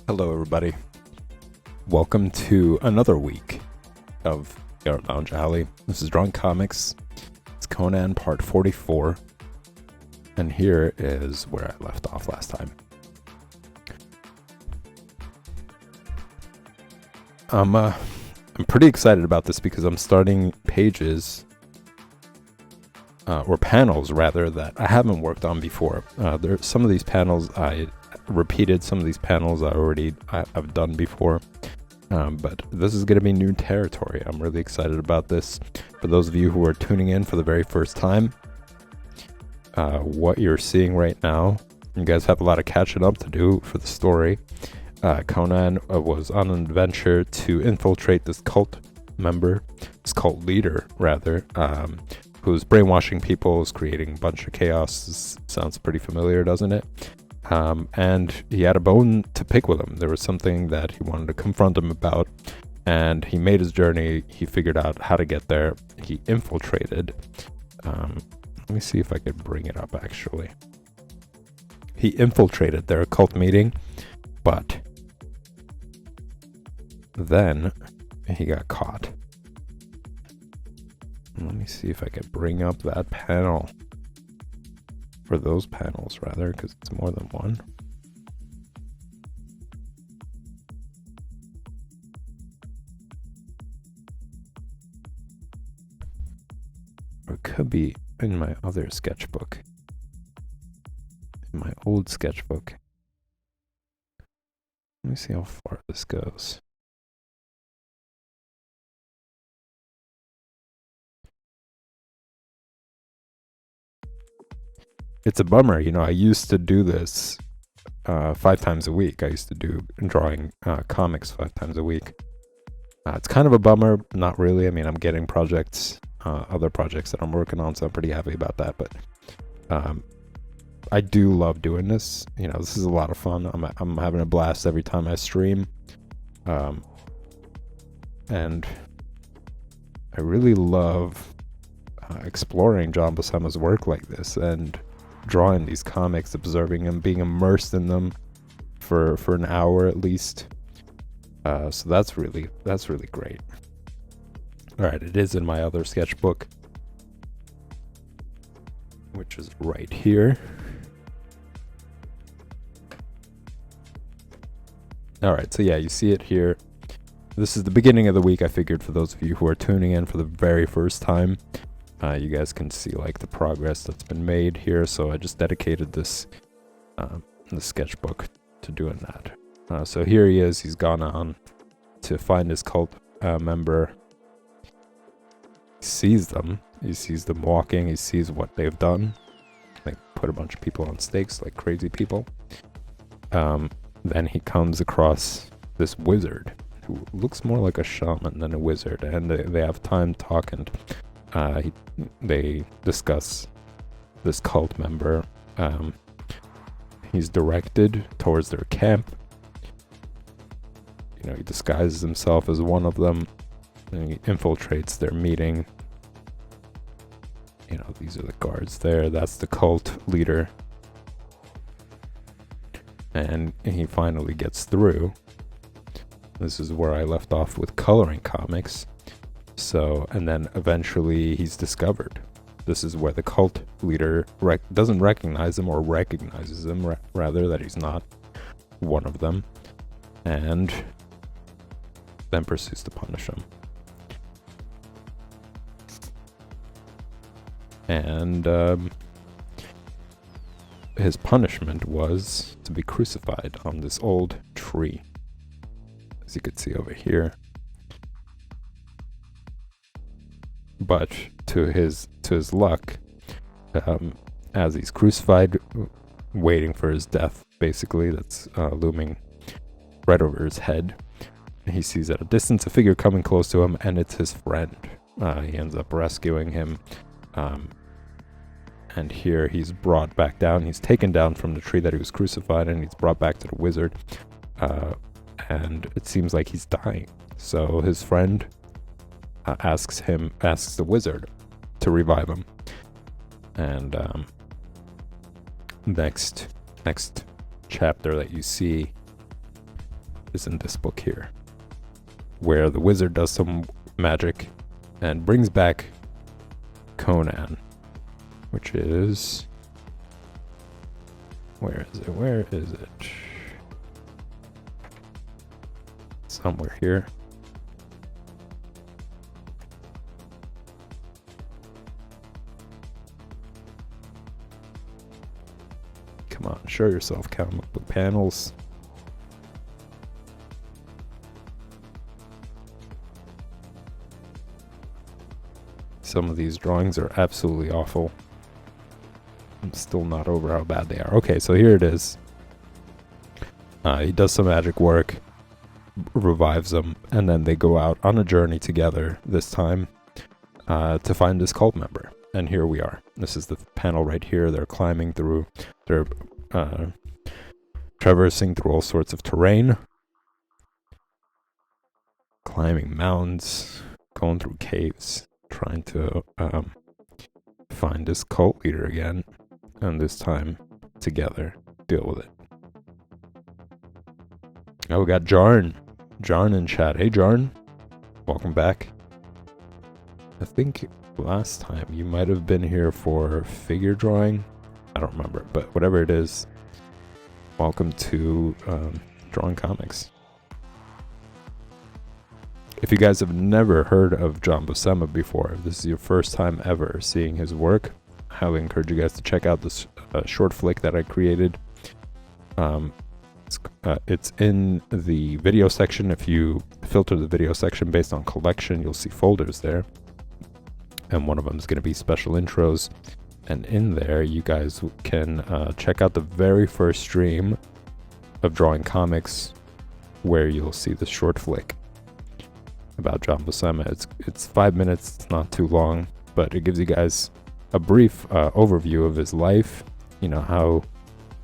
Hello, everybody. Welcome to another week of Art Lounge Alley. This is Drawing Comics. It's Conan part 44. And here is where I left off last time. I'm pretty excited about this because I'm starting pages, or panels rather, that I haven't worked on before. Some of these panels I repeated, some of these panels I've done before, but this is going to be new territory. I'm really excited about this. For those of you who are tuning in for the very first time, what you're seeing right now, you guys have a lot of catching up to do for the story. Conan was on an adventure to infiltrate this cult leader rather, who's brainwashing people, is creating a bunch of chaos. This sounds pretty familiar, doesn't it? And he had a bone to pick with him. There was something that he wanted to confront him about, and he made his journey. He figured out how to get there. He infiltrated. Let me see if I could bring it up, actually. He infiltrated their occult meeting, but then he got caught. Let me see if I can bring up that panel. For those panels, rather, because it's more than one. Or it could be in my other sketchbook. In my old sketchbook. Let me see how far this goes. It's a bummer, I used to do this 5 times a week. I used to do drawing comics 5 times a week. It's kind of a bummer, not really. I mean, I'm getting projects, other projects that I'm working on, so I'm pretty happy about that. But I do love doing this. This is a lot of fun. I'm having a blast every time I stream. And I really love exploring John Buscema's work like this and drawing these comics, observing them, being immersed in them for an hour at least. So that's really great. All right, it is in my other sketchbook, which is right here. All right, so yeah, you see it here. This is the beginning of the week. I figured for those of you who are tuning in for the very first time, you guys can see like the progress that's been made here. So I just dedicated this the sketchbook to doing that. So here he is. He's gone on to find his cult member. He sees them. He sees them walking. He sees what they've done. They put a bunch of people on stakes like crazy people. Then he comes across this wizard who looks more like a shaman than a wizard, and they have time talking. They discuss this cult member. He's directed towards their camp. He disguises himself as one of them, and he infiltrates their meeting. These are the guards there. That's the cult leader. And he finally gets through. This is where I left off with coloring comics. So, and then eventually he's discovered. This is where the cult leader doesn't recognize him, or recognizes him, rather, that he's not one of them. And then pursues to punish him. And his punishment was to be crucified on this old tree, as you could see over here. But to his luck, as he's crucified, waiting for his death, basically, that's looming right over his head, he sees at a distance a figure coming close to him, and it's his friend. He ends up rescuing him. And here he's brought back down. He's taken down from the tree that he was crucified, and he's brought back to the wizard. And it seems like he's dying. So his friend asks the wizard to revive him. And next chapter that you see is in this book here, where the wizard does some magic and brings back Conan, which is... Where is it? Somewhere here. Come on, show yourself, comic book panels. Some of these drawings are absolutely awful. I'm still not over how bad they are. Okay, so here it is. He does some magic work, revives them, and then they go out on a journey together this time to find this cult member. And here we are. This is the panel right here. They're climbing through, they're traversing through all sorts of terrain, climbing mountains, going through caves, trying to find this cult leader again, and this time together deal with it. Oh, we got Jarn in chat. Hey Jarn, welcome back. I think last time you might have been here for figure drawing. I don't remember, but whatever it is, welcome to Drawing Comics. If you guys have never heard of John Buscema before, if this is your first time ever seeing his work, I highly encourage you guys to check out this short flick that I created. It's in the video section. If you filter the video section based on collection, you'll see folders there. And one of them is going to be special intros. And in there, you guys can check out the very first stream of Drawing Comics, where you'll see the short flick about John Buscema. It's 5 minutes. It's not too long, but it gives you guys a brief overview of his life. You know, how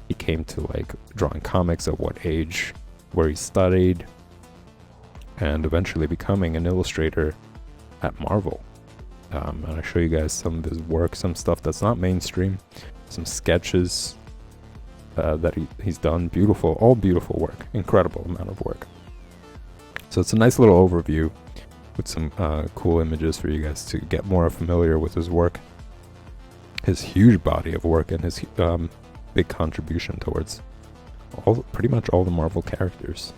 he came to like drawing comics, at what age, where he studied, and eventually becoming an illustrator at Marvel. And I show you guys some of his work, some stuff that's not mainstream, some sketches that he's done. Beautiful, all beautiful work, incredible amount of work. So it's a nice little overview with some cool images for you guys to get more familiar with his work, his huge body of work, and his big contribution towards pretty much all the Marvel characters.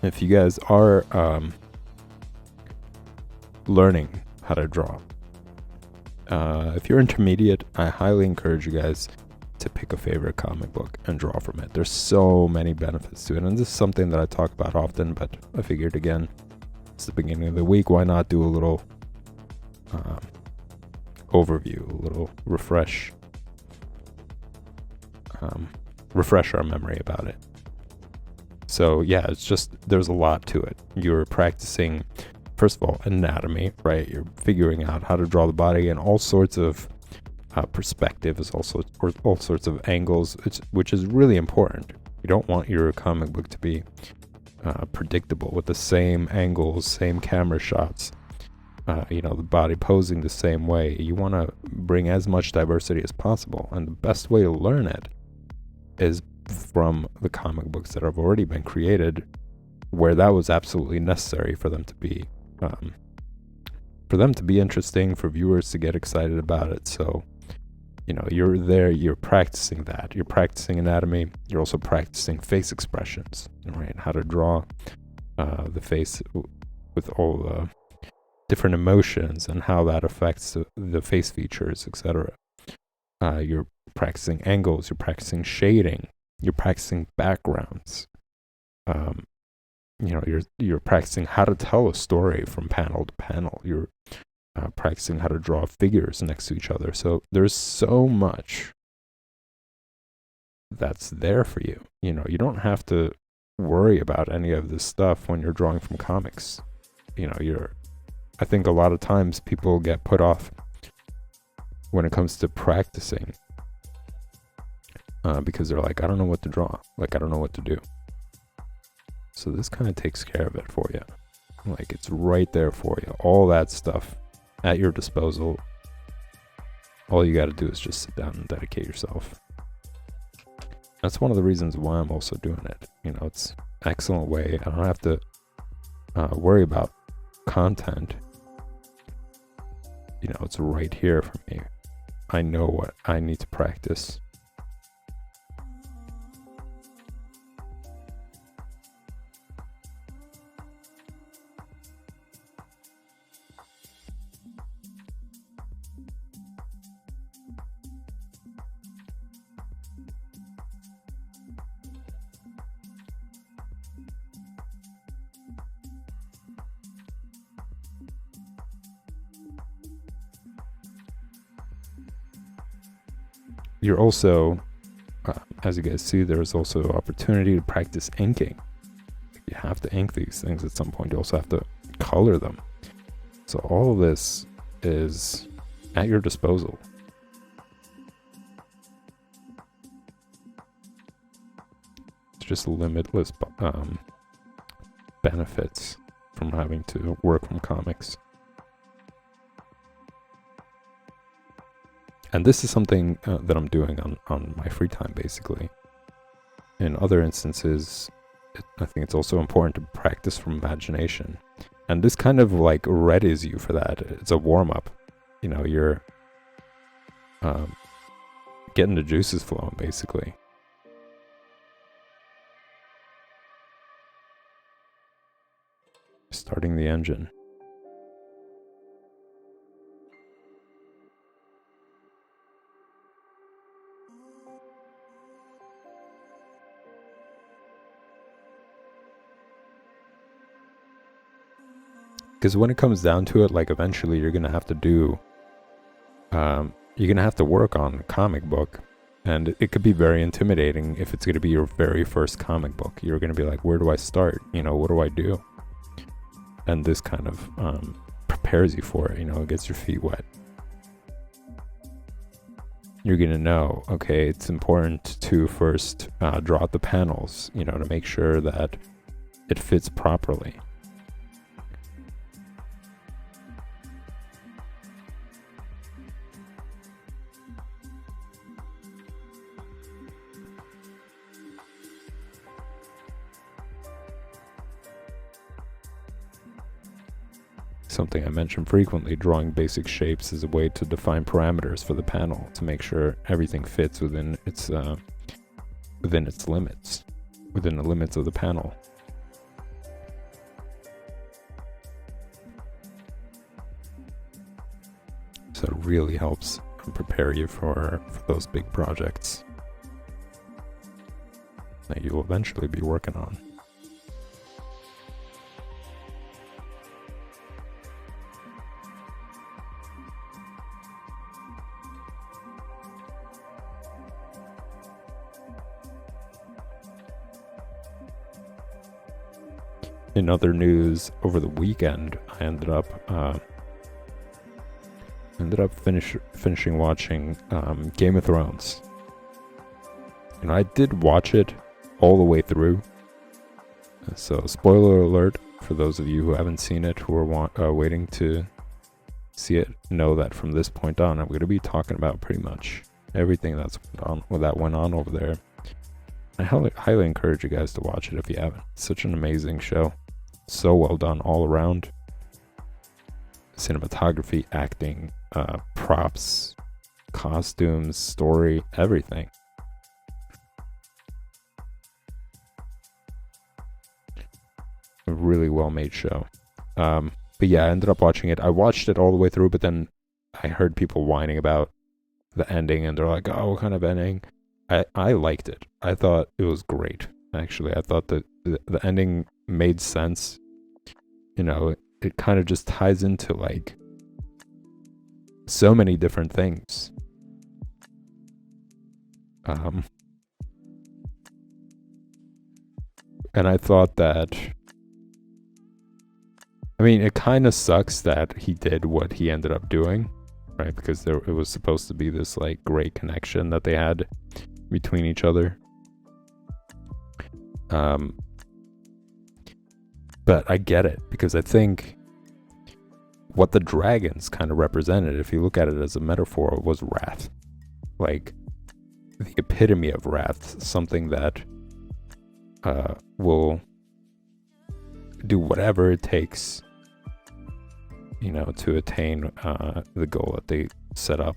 If you guys are learning how to draw, if you're intermediate, I highly encourage you guys to pick a favorite comic book and draw from it. There's so many benefits to it, and this is something that I talk about often, but I figured, again, it's the beginning of the week, why not do a little overview, a little refresh our memory about it. So yeah, it's just, there's a lot to it. You're practicing, first of all, anatomy, right? You're figuring out how to draw the body and all sorts of perspectives, also, or all sorts of angles, which is really important. You don't want your comic book to be predictable with the same angles, same camera shots, the body posing the same way. You want to bring as much diversity as possible, and the best way to learn it is from the comic books that have already been created, where that was absolutely necessary for them to be interesting, for viewers to get excited about it. So you're there, you're practicing that, you're practicing anatomy, you're also practicing face expressions, right? How to draw the face with all the different emotions and how that affects the face features, etc. You're practicing angles, you're practicing shading, you're practicing backgrounds. You're practicing how to tell a story from panel to panel. You're practicing how to draw figures next to each other. So there's so much that's there for you. You don't have to worry about any of this stuff when you're drawing from comics. I think a lot of times people get put off when it comes to practicing because they're like, I don't know what to draw. Like, I don't know what to do. So this kind of takes care of it for you. Like, it's right there for you. All that stuff at your disposal. All you got to do is just sit down and dedicate yourself. That's one of the reasons why I'm also doing it. You know, it's an excellent way. I don't have to worry about content. You know, it's right here for me. I know what I need to practice. You're also, as you guys see, there's also opportunity to practice inking. You have to ink these things at some point. You also have to color them. So all of this is at your disposal. It's just limitless benefits from having to work from comics. And this is something that I'm doing on my free time, basically. In other instances, I think it's also important to practice from imagination. And this kind of like readies you for that. It's a warm-up. You know, you're getting the juices flowing, basically. Starting the engine. Because when it comes down to it, like eventually you're gonna have to do, you're gonna have to work on a comic book, and it could be very intimidating if it's gonna be your very first comic book. You're gonna be like, where do I start? You know, what do I do? And this kind of prepares you for it. You know, it gets your feet wet. You're gonna know, okay, it's important to first draw out the panels, you know, to make sure that it fits properly. Something I mention frequently, drawing basic shapes is a way to define parameters for the panel to make sure everything fits within its limits, within the limits of the panel. So it really helps prepare you for those big projects that you'll eventually be working on. In other news, over the weekend, I ended up finishing watching Game of Thrones. And I did watch it all the way through. So, spoiler alert for those of you who haven't seen it, who are waiting to see it, know that from this point on, I'm going to be talking about pretty much everything that went on over there. I highly encourage you guys to watch it if you haven't. It's such an amazing show. So well done all around. Cinematography, acting, props, costumes, story, everything. A really well made show. But yeah, I ended up watching it. I watched it all the way through, but then I heard people whining about the ending, and they're like, oh, what kind of ending? I liked it. I thought it was great, actually. I thought that the ending made sense. You know, it kind of just ties into like so many different things. And I thought that, I mean, it kind of sucks that he did what he ended up doing, right? Because it was supposed to be this like great connection that they had between each other. But I get it, because I think what the dragons kind of represented, if you look at it as a metaphor, was wrath. Like the epitome of wrath, something that will do whatever it takes, to attain the goal that they set up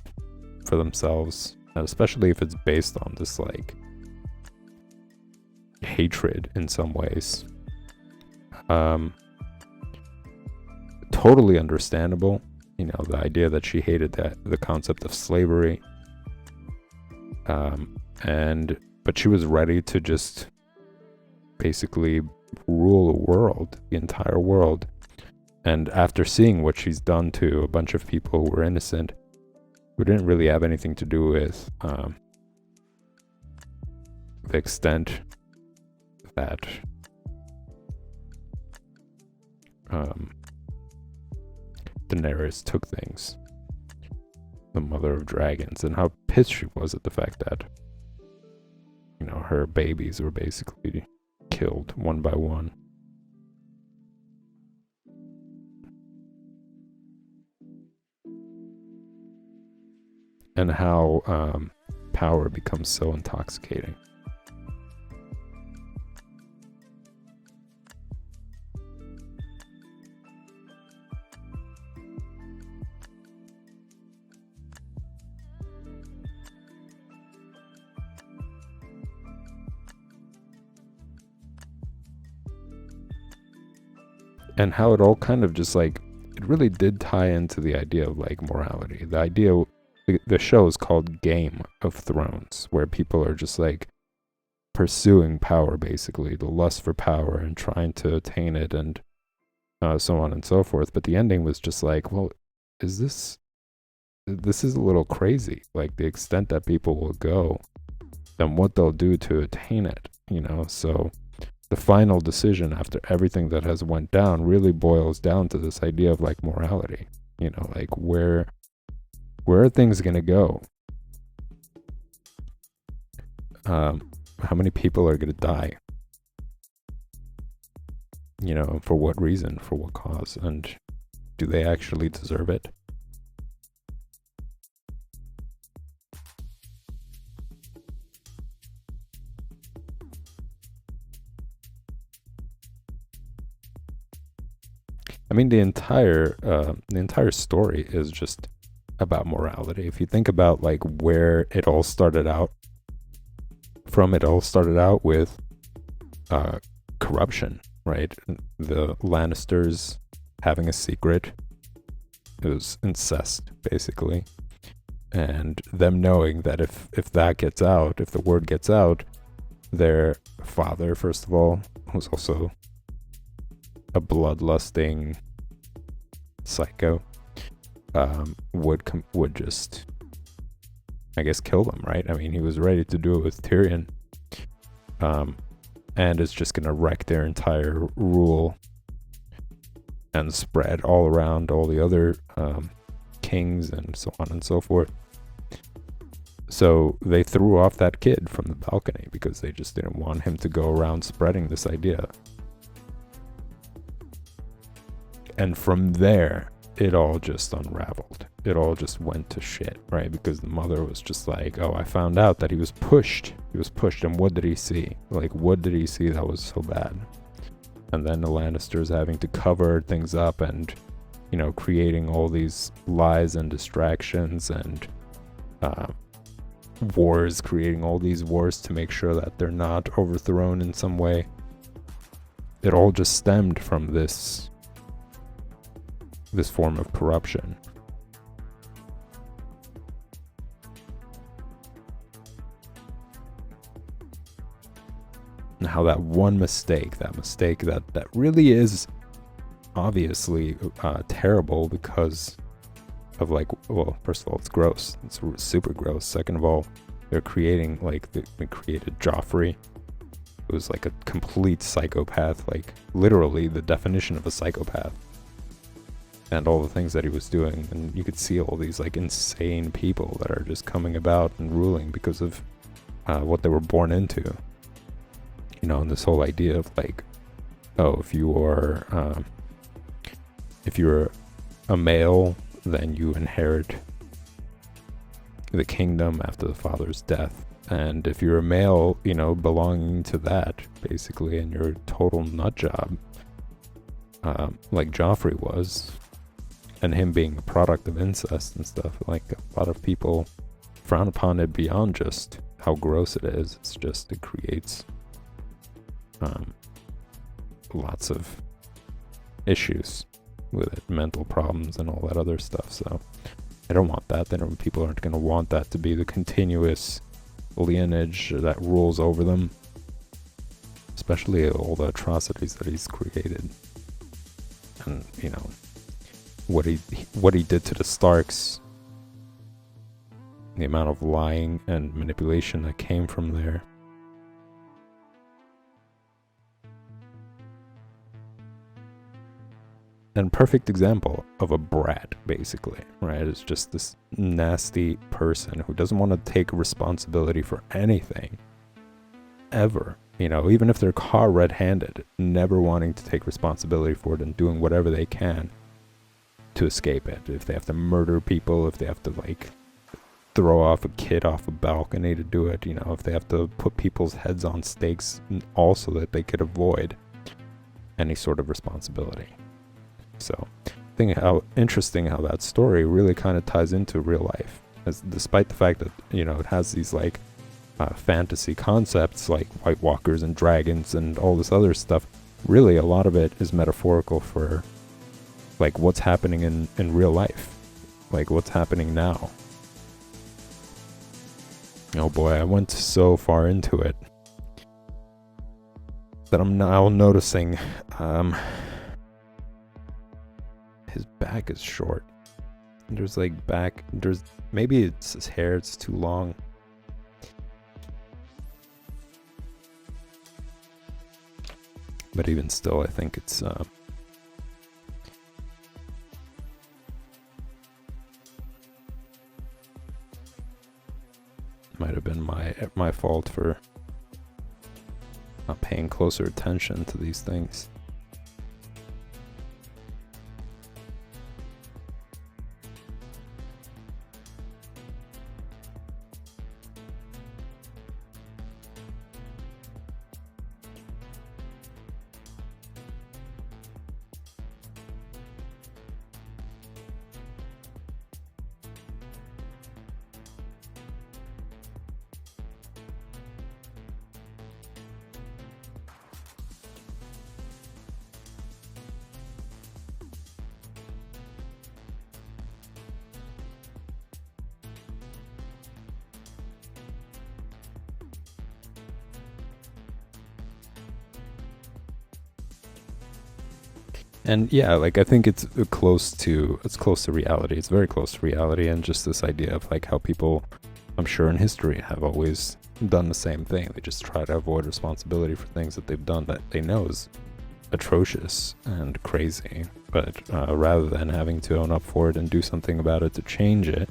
for themselves, especially if it's based on this like hatred in some ways. Totally understandable, the idea that she hated the concept of slavery, but she was ready to just basically rule the entire world. And after seeing what she's done to a bunch of people who were innocent, who didn't really have anything to do with the extent that Daenerys took things, the mother of dragons, and how pissed she was at the fact that her babies were basically killed one by one. And how power becomes so intoxicating. And how it all kind of just like, it really did tie into the idea of like morality. The idea, the show is called Game of Thrones, where people are just like pursuing power, basically, the lust for power and trying to attain it, and so on and so forth. But the ending was just like, well, this is a little crazy, like the extent that people will go and what they'll do to attain it, so the final decision after everything that has went down really boils down to this idea of like morality, like where are things going to go? How many people are going to die? For what reason, for what cause, and do they actually deserve it? I mean, the entire story is just about morality. If you think about like where it all started out with corruption, right? The Lannisters having a secret. It was incest, basically. And them knowing that if that gets out, if the word gets out, their father, first of all, was also a bloodlusting psycho, would just, I guess, kill them, right? I mean, he was ready to do it with Tyrion, and it's just gonna wreck their entire rule and spread all around all the other kings and so on and so forth. So they threw off that kid from the balcony because they just didn't want him to go around spreading this idea. And from there, it all just unraveled. It all just went to shit, right? Because the mother was just like, oh, I found out that he was pushed. He was pushed, and what did he see? Like, what did he see that was so bad? And then the Lannisters having to cover things up and, creating all these lies and distractions and wars, creating all these wars to make sure that they're not overthrown in some way. It all just stemmed from this form of corruption. And how that one mistake that really is obviously terrible because of like, well, first of all, it's gross. It's super gross. Second of all, they're creating like, they created Joffrey. It was like a complete psychopath, like literally the definition of a psychopath. And all the things that he was doing, and you could see all these like insane people that are just coming about and ruling because of what they were born into. And this whole idea of like oh, if you're a male, then you inherit the kingdom after the father's death. And if you're a male, belonging to that, basically, and you're a total nut job, like Joffrey was, and him being a product of incest and stuff, like a lot of people frown upon it beyond just how gross it is. It's just, it creates lots of issues with it, mental problems and all that other stuff. So I don't want that. Then people aren't going to want that to be the continuous lineage that rules over them, especially all the atrocities that he's created, and what he did to the Starks, the amount of lying and manipulation that came from there. And perfect example of a brat, basically, right? It's just this nasty person who doesn't want to take responsibility for anything, ever. Even if they're caught red-handed, never wanting to take responsibility for it and doing whatever they can to escape it. If they have to murder people, if they have to, throw off a kid off a balcony to do it, if they have to put people's heads on stakes also that they could avoid any sort of responsibility. So, I think how interesting how that story really kind of ties into real life, despite the fact that it has these fantasy concepts like White Walkers and dragons and all this other stuff. Really, a lot of it is metaphorical for what's happening in real life, what's happening now. Oh boy, I went so far into it that I'm now noticing his back is short. There's maybe it's his hair, it's too long. But even still, I think it's might have been my fault for not paying closer attention to these things. And yeah, I think it's close to reality. It's very close to reality, and just this idea of how people, I'm sure in history, have always done the same thing. They just try to avoid responsibility for things that they've done that they know is atrocious and crazy. But rather than having to own up for it and do something about it to change it,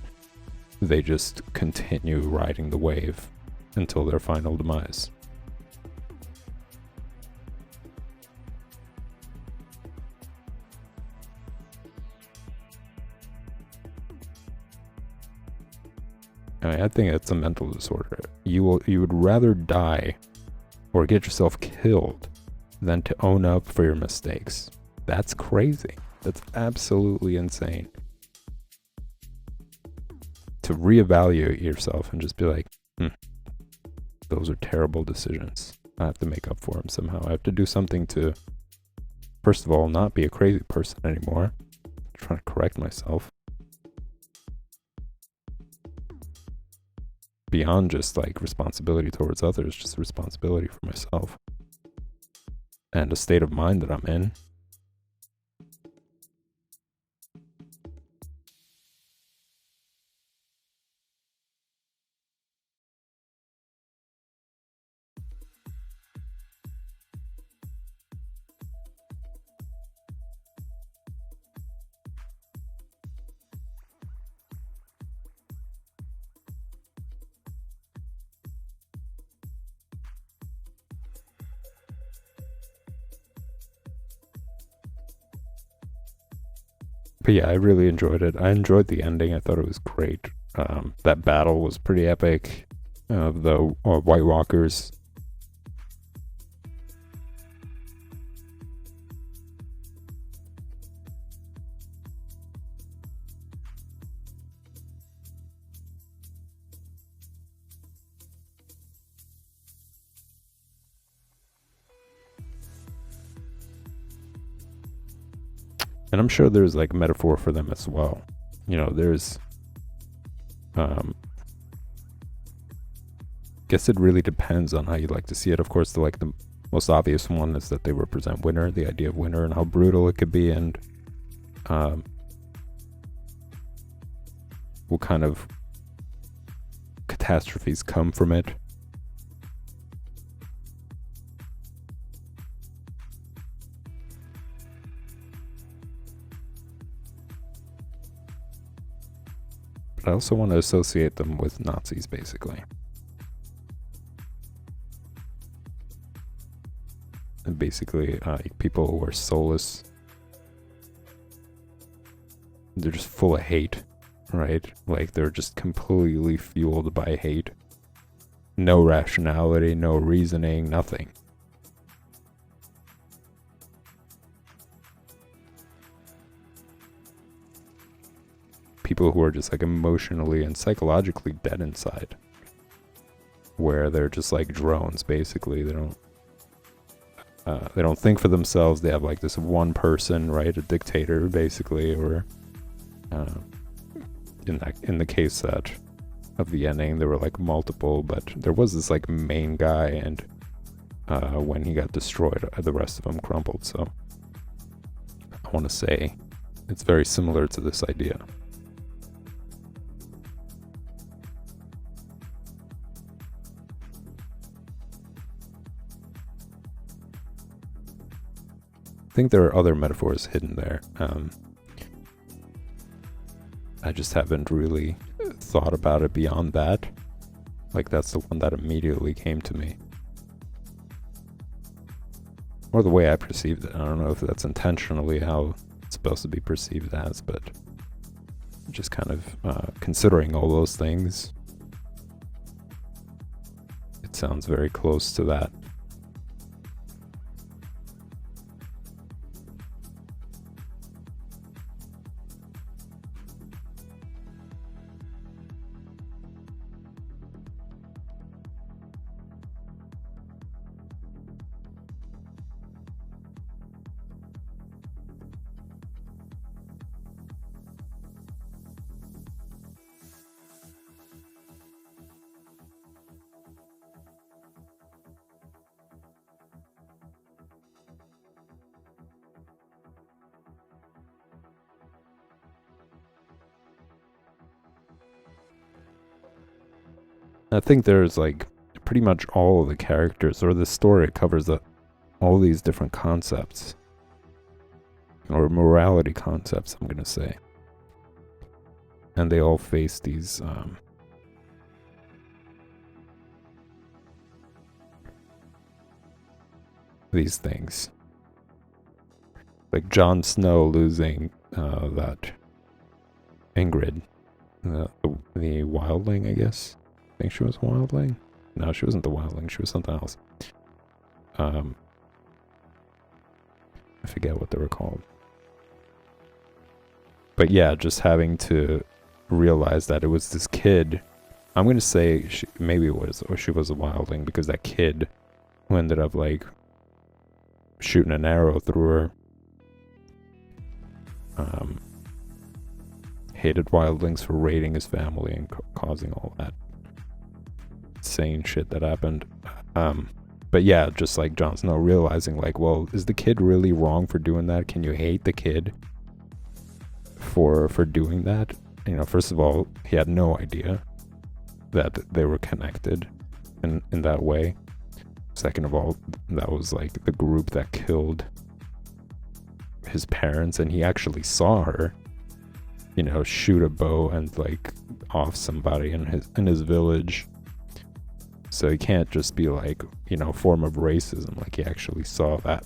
they just continue riding the wave until their final demise. I think it's a mental disorder. You would rather die or get yourself killed than to own up for your mistakes. That's crazy. That's absolutely insane. To reevaluate yourself and just be like, those are terrible decisions. I have to make up for them somehow. I have to do something to, first of all, not be a crazy person anymore. I'm trying to correct myself. Beyond just responsibility towards others, just responsibility for myself and a state of mind that I'm in. But yeah, I really enjoyed it. I enjoyed the ending. I thought it was great. That battle was pretty epic of the White Walkers. And I'm sure there's like metaphor for them as well. You know, there's guess it really depends on how you like to see it. Of course, the most obvious one is that they represent winter, the idea of winter and how brutal it could be, and what kind of catastrophes come from it. But I also want to associate them with Nazis, basically. And basically, people who are soulless. They're just full of hate, right? Like, they're just completely fueled by hate. No rationality, no reasoning, nothing. People who are just like emotionally and psychologically dead inside. Where they're just like drones, basically. They don't think for themselves. They have like this one person, right? A dictator, basically, or in the case that of the ending, there were like multiple, but there was this like main guy, and when he got destroyed, the rest of them crumbled. So I want to say it's very similar to this idea. I think there are other metaphors hidden there. I just haven't really thought about it beyond that. Like, that's the one that immediately came to me. Or the way I perceived it. I don't know if that's intentionally how it's supposed to be perceived as, but just kind of considering all those things, it sounds very close to that. I think there's like pretty much all of the characters, or the story covers all these different concepts, or morality concepts, I'm gonna say, and they all face these things, like Jon Snow losing that Ingrid, the wildling, I guess. I think she was a wildling. No, she wasn't the wildling. She was something else. I forget what they were called. But yeah, just having to realize that it was this kid. I'm going to say maybe it was, or she was a wildling, because that kid who ended up like shooting an arrow through her hated wildlings for raiding his family and causing all that insane shit that happened. But yeah, just like Jon Snow realizing like, well, is the kid really wrong for doing that? Can you hate the kid for doing that? You know, first of all, he had no idea that they were connected in that way. Second of all, that was like the group that killed his parents, and he actually saw her, you know, shoot a bow and like off somebody in his village. So he can't just be like, you know, form of racism. Like, he actually saw that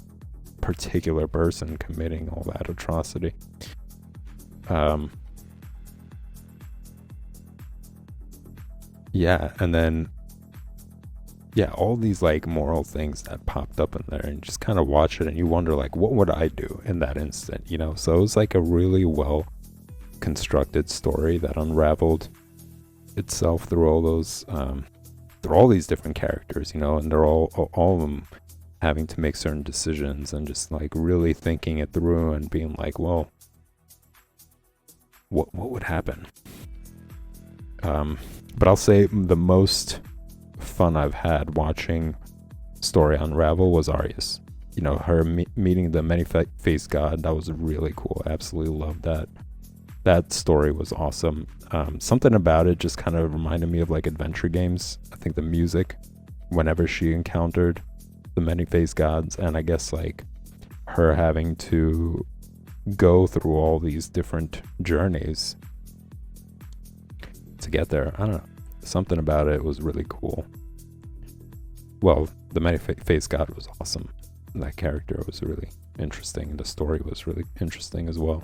particular person committing all that atrocity. Yeah, and then yeah, all these like moral things that popped up in there, and just kind of watch it and you wonder like, what would I do in that instant, you know? So it was like a really well constructed story that unraveled itself through all those through all these different characters, you know, and they're all of them having to make certain decisions and just like really thinking it through and being like, well, what would happen? But I'll say the most fun I've had watching story unravel was Arya's. You know, her meeting the many-faced god, that was really cool. I absolutely loved that. That story was awesome. Something about it just kind of reminded me of like adventure games. I think the music, whenever she encountered the many-faced gods, and I guess like her having to go through all these different journeys to get there. I don't know. Something about it was really cool. Well, the many-faced god was awesome. That character was really interesting, and the story was really interesting as well.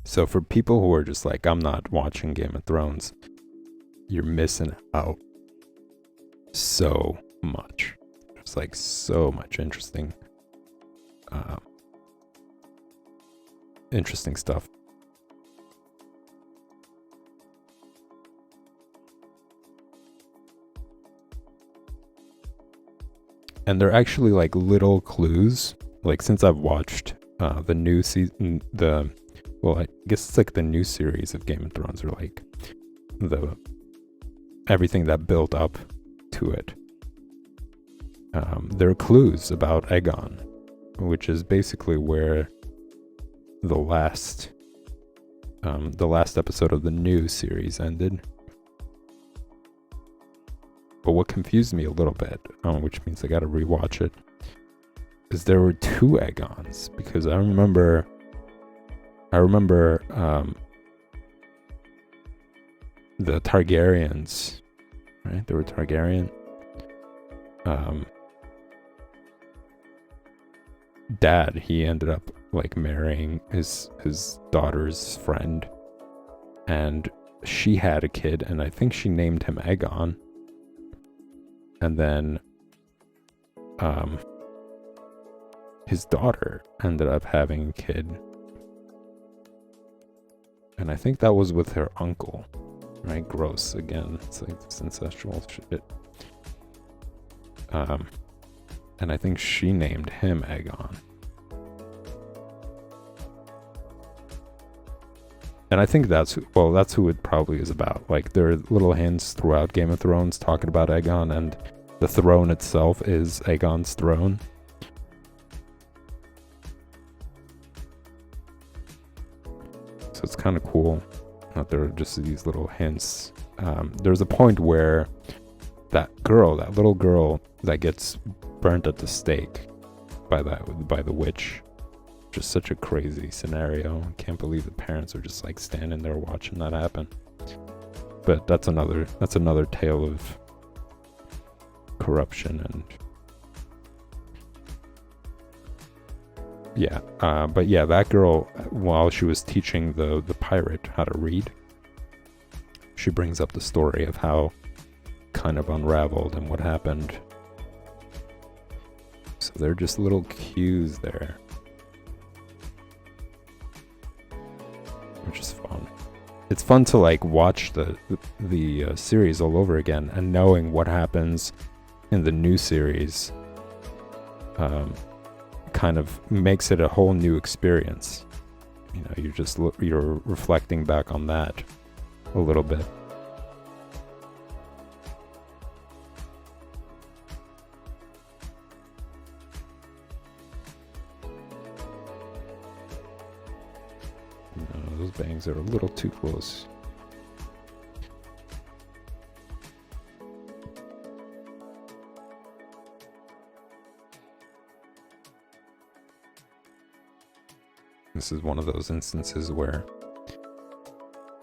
So for people who are just like, I'm not watching Game of Thrones, you're missing out so much. There's like so much interesting stuff. And they're actually like little clues. Like since I've watched the new season, well, I guess it's like the new series of Game of Thrones, or like everything that built up to it. There are clues about Aegon, which is basically where the last episode of the new series ended. But what confused me a little bit, which means I got to rewatch it, is there were two Aegons, because I remember the Targaryens, right? They were Targaryen. Dad, he ended up like marrying his daughter's friend, and she had a kid, and I think she named him Aegon. And then his daughter ended up having a kid, and I think that was with her uncle, right? Gross again, it's like this incestual shit. And I think she named him Aegon. And I think that's who it probably is about. Like, there are little hints throughout Game of Thrones talking about Aegon, and the throne itself is Aegon's throne. So it's kind of cool that there are just these little hints. There's a point where that little girl that gets burnt at the stake by the witch. Just such a crazy scenario. I can't believe the parents are just like standing there watching that happen. But that's another tale of corruption and yeah. But yeah, that girl, while she was teaching the pirate how to read, she brings up the story of how kind of unraveled and what happened. So they're just little cues there, which is fun. It's fun to like watch the series all over again, and knowing what happens in the new series kind of makes it a whole new experience. You know, you're reflecting back on that a little bit. No, those bangs are a little too close. This is one of those instances where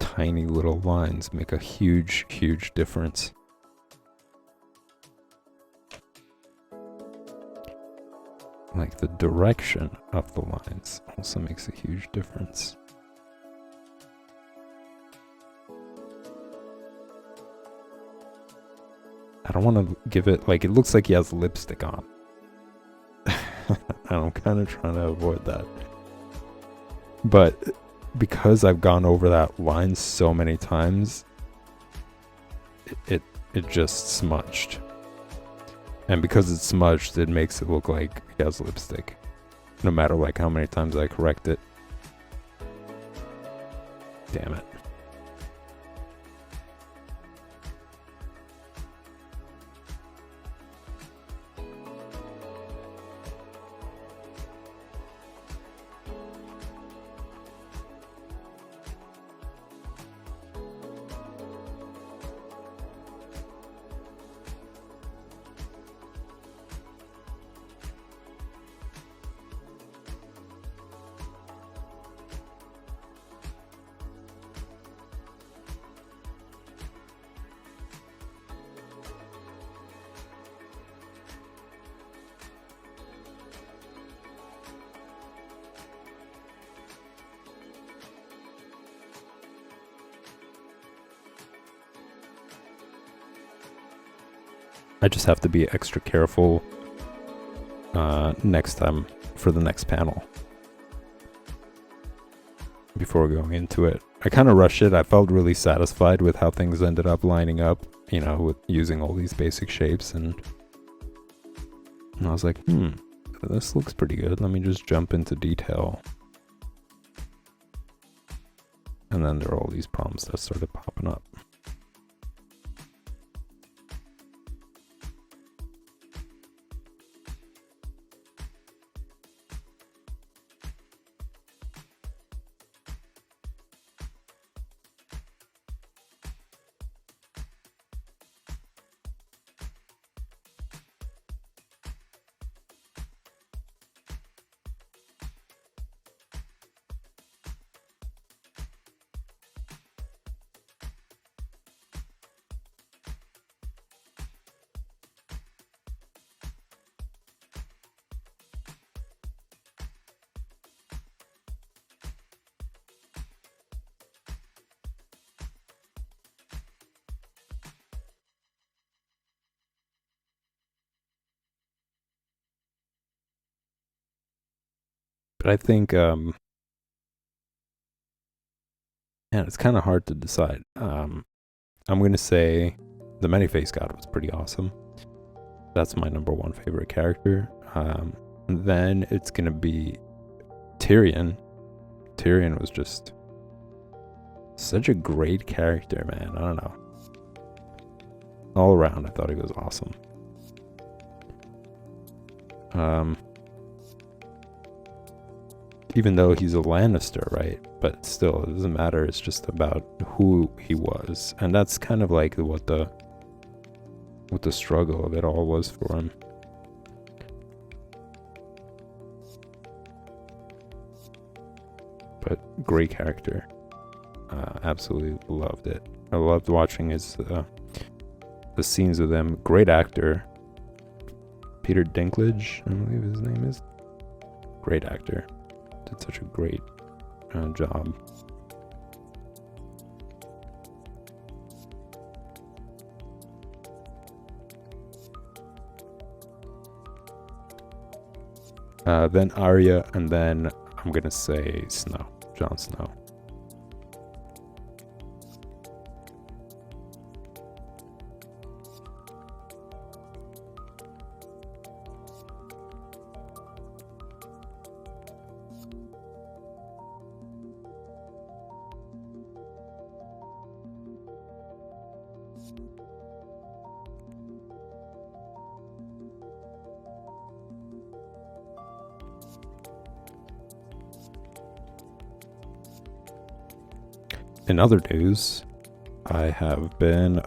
tiny little lines make a huge, huge difference. Like the direction of the lines also makes a huge difference. I don't want to give it, like, it looks like he has lipstick on. I'm kind of trying to avoid that. But because I've gone over that line so many times, it just smudged. And because it's smudged, it makes it look like he has lipstick. No matter like how many times I correct it. Damn it. I just have to be extra careful next time for the next panel before going into it. I kind of rushed it. I felt really satisfied with how things ended up lining up, you know, with using all these basic shapes, and I was like, this looks pretty good. Let me just jump into detail. And then there are all these problems that started popping up. But I think, man, it's kind of hard to decide. I'm going to say the Many-Faced God was pretty awesome. That's my number one favorite character. And then it's going to be Tyrion. Tyrion was just such a great character, man. I don't know. All around, I thought he was awesome. Even though he's a Lannister, right? But still, it doesn't matter. It's just about who he was. And that's kind of like what the struggle of it all was for him. But great character. Absolutely loved it. I loved watching his the scenes with him. Great actor. Peter Dinklage, I believe his name is. Great actor. Did such a great job. Then Arya, and then I'm gonna say Snow. Jon Snow. In other news, I've been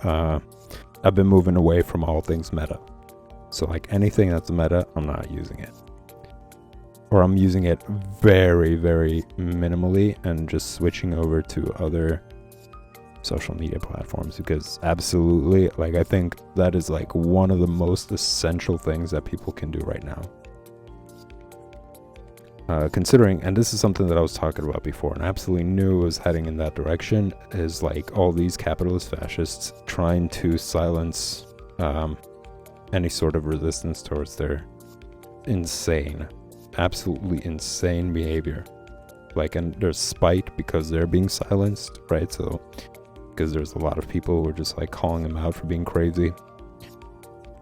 moving away from all things meta. So like anything that's meta, I'm not using it. or I'm using it very, very minimally and just switching over to other social media platforms, because absolutely, like, I think that is like one of the most essential things that people can do right now. Considering, and this is something that I was talking about before and I absolutely knew it was heading in that direction, is like all these capitalist fascists trying to silence any sort of resistance towards their absolutely insane behavior. Like, and there's spite because they're being silenced, right? So because there's a lot of people who are just like calling them out for being crazy,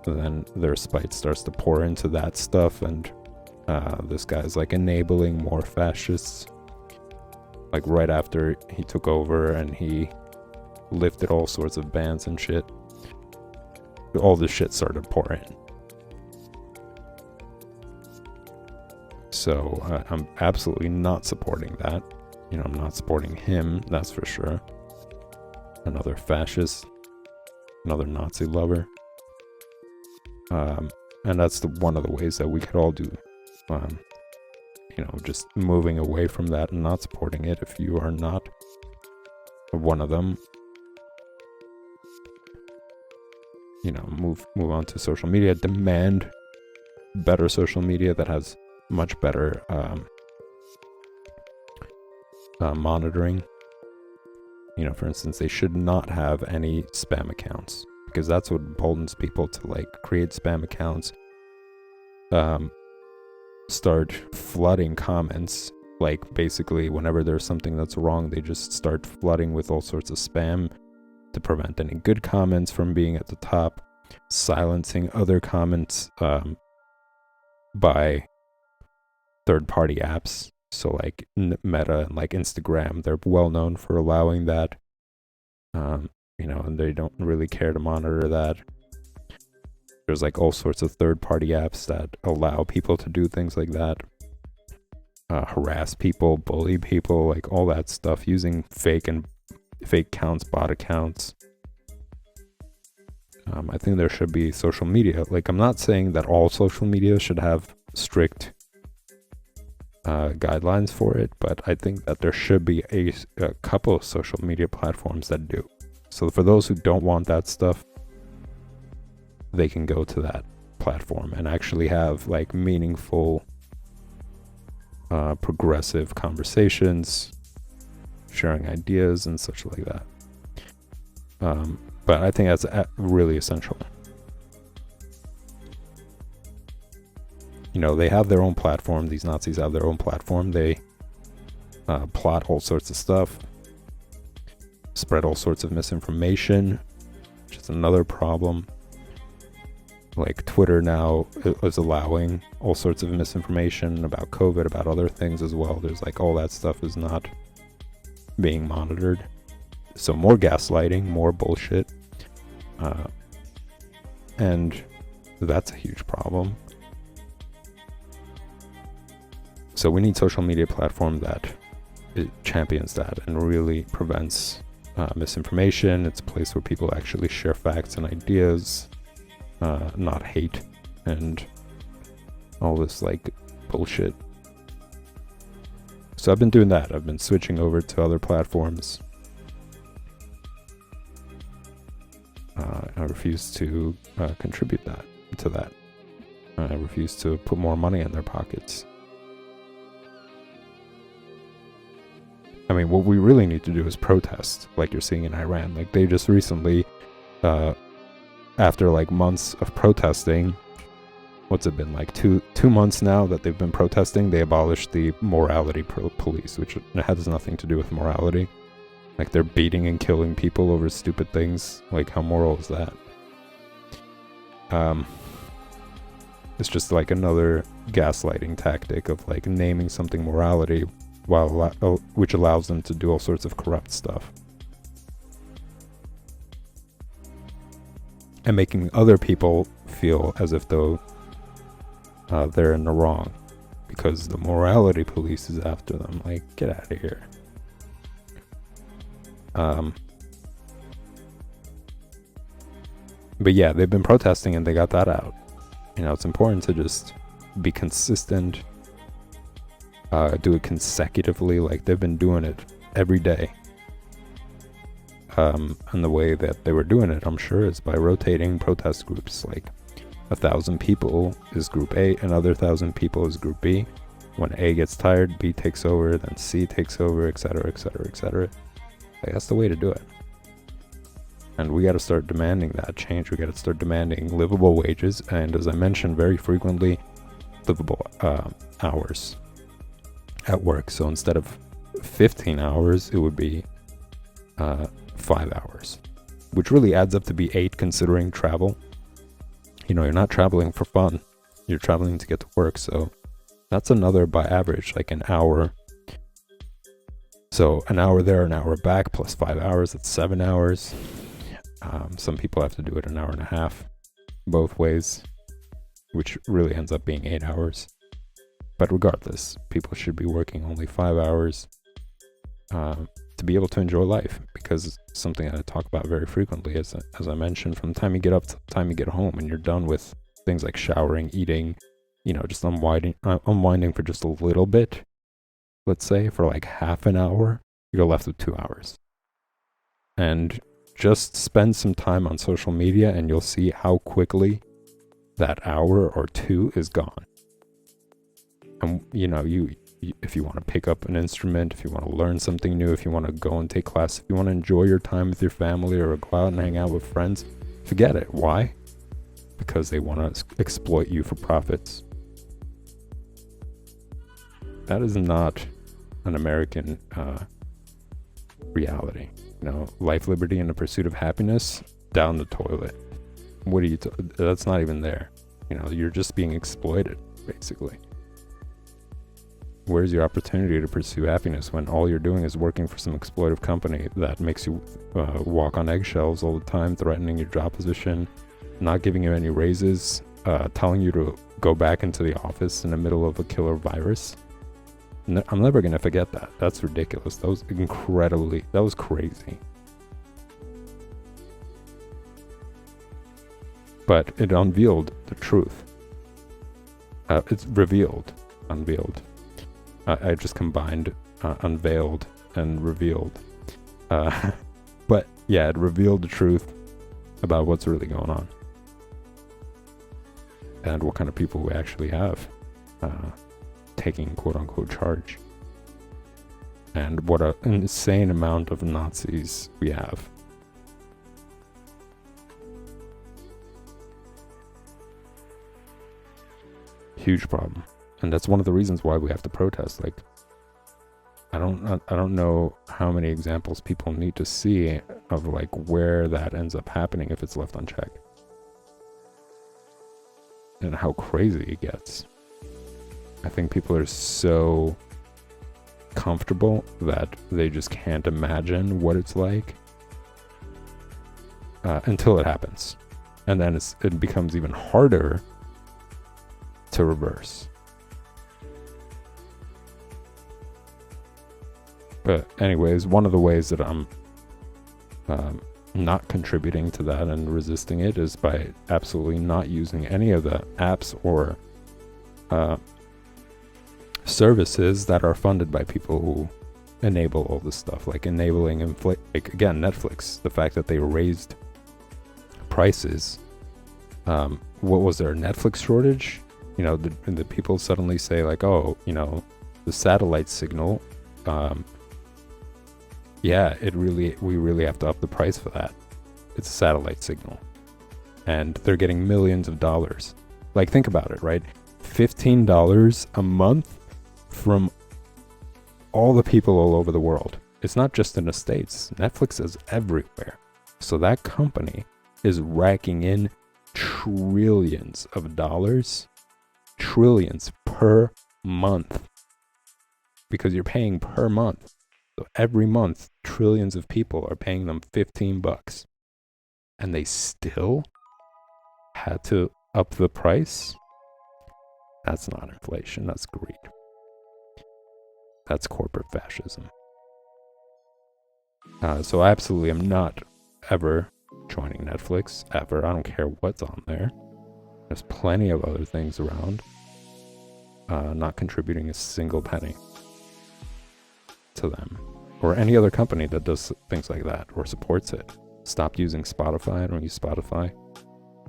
and then their spite starts to pour into that stuff, and this guy's like enabling more fascists. Like right after he took over and he lifted all sorts of bans and shit, all this shit started to pour in. So I'm absolutely not supporting that. You know, I'm not supporting him, that's for sure. Another fascist, another Nazi lover. And that's one of the ways that we could all do. You know, just moving away from that and not supporting it if you are not one of them. You know, move on to social media, demand better social media that has much better monitoring. You know, for instance, they should not have any spam accounts, because that's what emboldens people to like create spam accounts, start flooding comments. Like basically whenever there's something that's wrong, they just start flooding with all sorts of spam to prevent any good comments from being at the top, silencing other comments by third-party apps. So like Meta and like Instagram, they're well known for allowing that. You know, and they don't really care to monitor that. There's like all sorts of third-party apps that allow people to do things like that. Harass people, bully people, like all that stuff, using fake accounts, bot accounts. I think there should be social media. Like, I'm not saying that all social media should have strict guidelines for it, but I think that there should be a couple of social media platforms that do. So for those who don't want that stuff, they can go to that platform and actually have like meaningful, progressive conversations, sharing ideas and such like that. But I think that's really essential. You know, they have their own platform. These Nazis have their own platform. They plot all sorts of stuff, spread all sorts of misinformation, which is another problem. Like Twitter now is allowing all sorts of misinformation about COVID, about other things as well. There's like all that stuff is not being monitored. So more gaslighting, more bullshit. And that's a huge problem. So we need social media platform that it champions that and really prevents misinformation. It's a place where people actually share facts and ideas, not hate and all this like bullshit. So I've been doing that. I've been switching over to other platforms. I refuse to contribute to that. I refuse to put more money in their pockets. I mean, what we really need to do is protest, like you're seeing in Iran. Like, they just recently, after like months of protesting, what's it been, like two months now that they've been protesting, they abolished the morality police, which has nothing to do with morality. Like, they're beating and killing people over stupid things. Like, how moral is that? It's just like another gaslighting tactic of like naming something morality, which allows them to do all sorts of corrupt stuff. And making other people feel as if though they're in the wrong because the morality police is after them. Like, get out of here. But yeah, they've been protesting and they got that out. You know, it's important to just be consistent do it consecutively. Like, they've been doing it every day. And the way that they were doing it, I'm sure, is by rotating protest groups. Like, 1,000 people is group A, another 1,000 people is group B. When A gets tired, B takes over, then C takes over, etc., etc., etc. Like, that's the way to do it. And we got to start demanding that change. We got to start demanding livable wages, and as I mentioned very frequently, livable hours at work. So instead of 15 hours, it would be 5 hours, which really adds up to be 8 considering travel. You know, you're not traveling for fun. You're traveling to get to work. So that's another, by average, like an hour. So an hour there, an hour back, plus 5 hours, that's 7 hours. Some people have to do it an hour and a half both ways, which really ends up being 8 hours. But regardless, people should be working only 5 hours to be able to enjoy life, because something I talk about very frequently is, as I mentioned, from the time you get up to the time you get home and you're done with things like showering, eating, you know, just unwinding for just a little bit, let's say for like half an hour, you're left with 2 hours. And just spend some time on social media and you'll see how quickly that hour or 2 is gone. And you know, you if you want to pick up an instrument, if you want to learn something new, if you want to go and take class, if you want to enjoy your time with your family or go out and hang out with friends, forget it. Why? Because they want to exploit you for profits. That is not an American reality. You know, life, liberty, and the pursuit of happiness, down the toilet. What are you? That's not even there. You know, you're just being exploited, basically. Where's your opportunity to pursue happiness when all you're doing is working for some exploitive company that makes you walk on eggshells all the time, threatening your job position, not giving you any raises, telling you to go back into the office in the middle of a killer virus? I'm never going to forget that. That's ridiculous. That was crazy. But it unveiled the truth. It's unveiled. I just combined unveiled and revealed. But yeah, it revealed the truth about what's really going on. And what kind of people we actually have taking quote-unquote charge. And what an insane amount of Nazis we have. Huge problem. And that's one of the reasons why we have to protest. Like, I don't know how many examples people need to see of like where that ends up happening if it's left unchecked. And how crazy it gets. I think people are so comfortable that they just can't imagine what it's like until it happens. And then it becomes even harder to reverse. But anyways, one of the ways that I'm not contributing to that and resisting it is by absolutely not using any of the apps or services that are funded by people who enable all this stuff, like enabling like again, Netflix, the fact that they raised prices. What was there, a Netflix shortage? You know, the people suddenly say like, oh, you know, the satellite signal, yeah, we really have to up the price for that. It's a satellite signal. And they're getting millions of dollars. Like, think about it, right? $15 a month from all the people all over the world. It's not just in the States. Netflix is everywhere. So that company is racking in trillions of dollars, trillions per month, because you're paying per month. So every month, trillions of people are paying them $15, and they still had to up the price. That's not inflation, that's greed. That's corporate fascism. So I absolutely am not ever joining Netflix, ever. I don't care what's on there. There's plenty of other things around. not contributing a single penny to them, or any other company that does things like that or supports it. Stopped using Spotify. I don't use Spotify.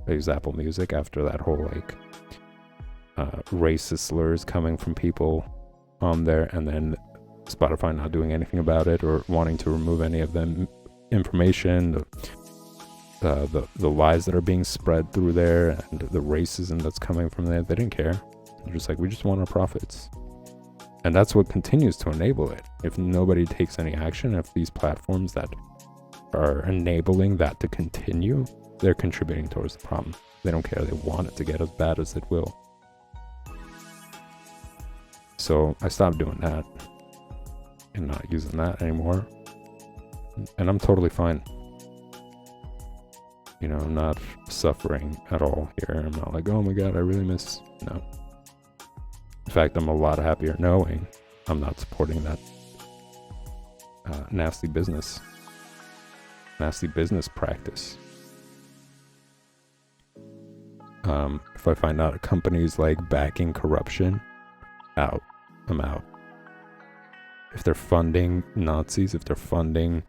I use Apple Music after that whole racist slurs coming from people on there, and then Spotify not doing anything about it or wanting to remove any of them information, the lies that are being spread through there, and the racism that's coming from there. They didn't care. They're just like, we just want our profits. And that's what continues to enable it. If nobody takes any action, if these platforms that are enabling that to continue, they're contributing towards the problem. They don't care. They want it to get as bad as it will. So I stopped doing that and not using that anymore. And I'm totally fine. You know, I'm not suffering at all here. I'm not like, oh my God, I really miss. No. In fact, I'm a lot happier knowing I'm not supporting that nasty business practice. If I find out a company's like backing corruption, I'm out. If they're funding Nazis, if they're funding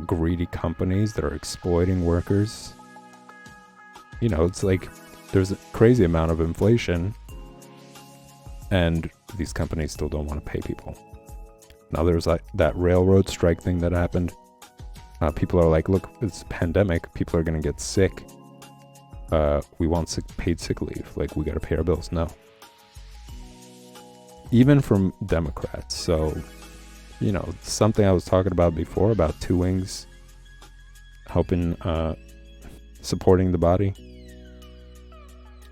greedy companies that are exploiting workers, you know, it's like there's a crazy amount of inflation and these companies still don't want to pay people. Now there's like that railroad strike thing that happened. People are like, look, it's a pandemic, people are going to get sick. We want paid sick leave. Like, we got to pay our bills. No. Even from Democrats. So, you know, something I was talking about before about Two Wings helping, supporting the body.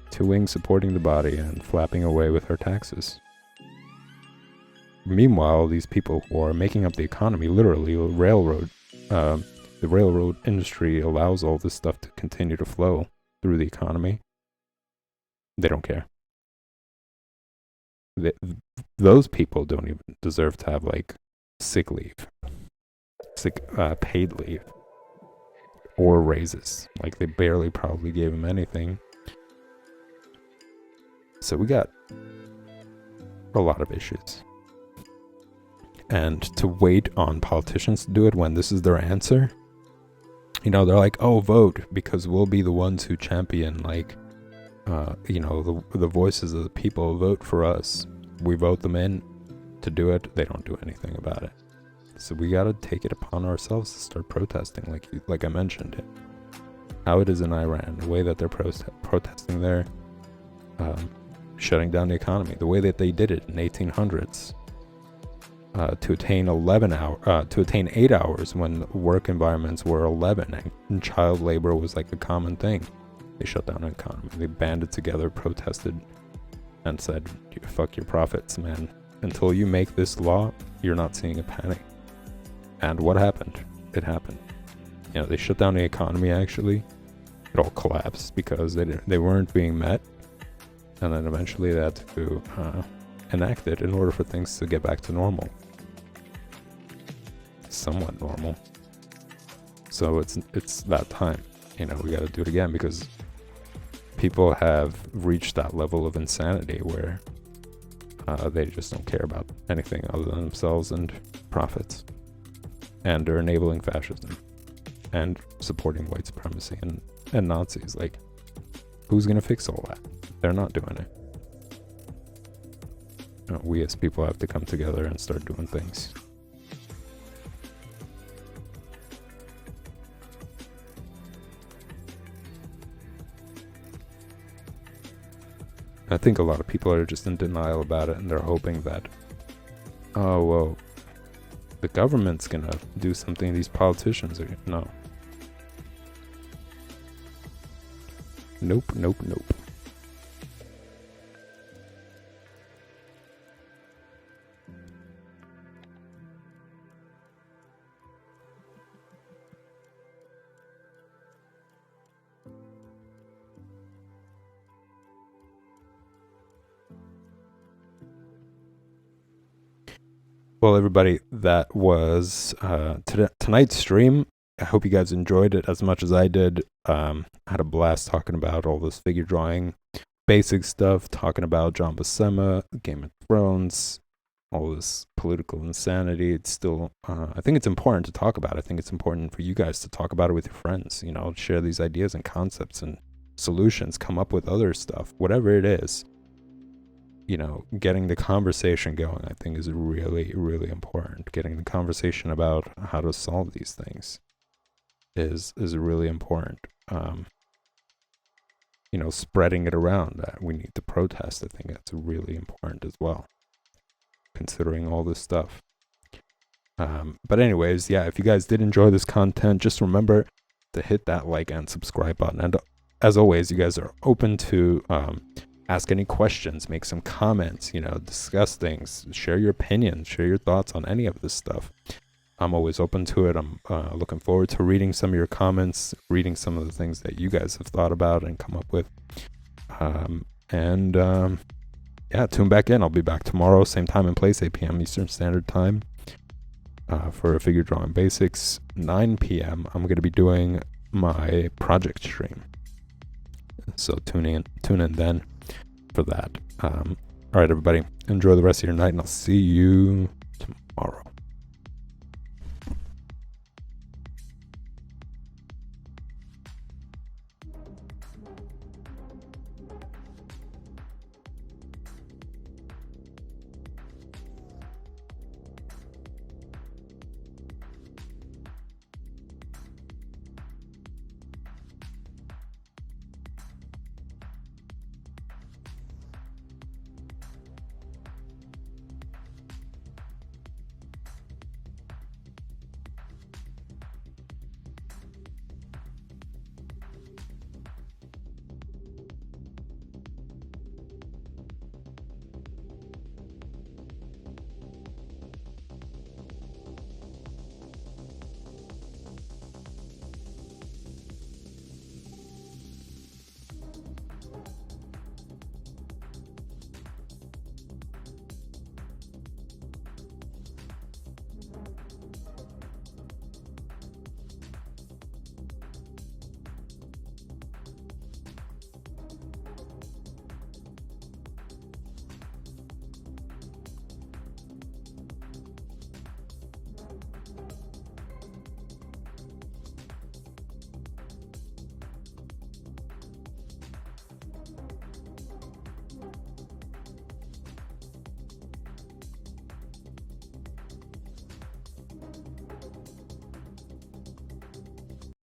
Two Wings supporting the body and flapping away with her taxes. Meanwhile, these people who are making up the economy, literally, the railroad industry allows all this stuff to continue to flow through the economy. They don't care. Those people don't even deserve to have like sick leave, paid leave, or raises. Like, they barely probably gave them anything. So we got a lot of issues. And to wait on politicians to do it when this is their answer, you know, they're like, oh, vote, because we'll be the ones who champion, like, you know, the voices of the people. Vote for us. We vote them in to do it. They don't do anything about it. So we got to take it upon ourselves to start protesting, like I mentioned it. How it is in Iran, the way that they're protesting there, shutting down the economy, the way that they did it in 1800s. To attain 8 hours when work environments were 11 and child labor was like a common thing. They shut down the economy. They banded together, protested, and said, fuck your profits, man. Until you make this law, you're not seeing a penny. And what happened? It happened. You know, they shut down the economy, actually. It all collapsed because they weren't being met. And then eventually they had to enact it in order for things to get back to normal. Somewhat normal. So it's that time. You know, we got to do it again because people have reached that level of insanity where they just don't care about anything other than themselves and profits, and are enabling fascism and supporting white supremacy and Nazis. Like, who's gonna fix all that? They're not doing it. You know, we as people have to come together and start doing things. I think a lot of people are just in denial about it, and they're hoping that, oh, well, the government's gonna do something, these politicians are... No. Nope. Well, everybody, that was tonight's stream. I hope you guys enjoyed it as much as I did. I had a blast talking about all this figure drawing, basic stuff, talking about John Buscema, Game of Thrones, all this political insanity. It's still, I think it's important to talk about. I think it's important for you guys to talk about it with your friends, share these ideas and concepts and solutions, come up with other stuff, whatever it is. Getting the conversation going, I think, is really, really important. Getting the conversation about how to solve these things is really important. Spreading it around that we need to protest, I think that's really important as well, considering all this stuff. But anyways, yeah, if you guys did enjoy this content, just remember to hit that like and subscribe button. And as always, you guys are open to ask any questions, make some comments, discuss things, share your opinions, share your thoughts on any of this stuff. I'm always open to it. I'm looking forward to reading some of your comments, reading some of the things that you guys have thought about and come up with. Yeah, tune back in. I'll be back tomorrow, same time and place, 8 p.m. Eastern Standard Time, for Figure Drawing Basics. 9 p.m. I'm going to be doing my project stream, so tune in then for that. All right, everybody, enjoy the rest of your night, and I'll see you tomorrow.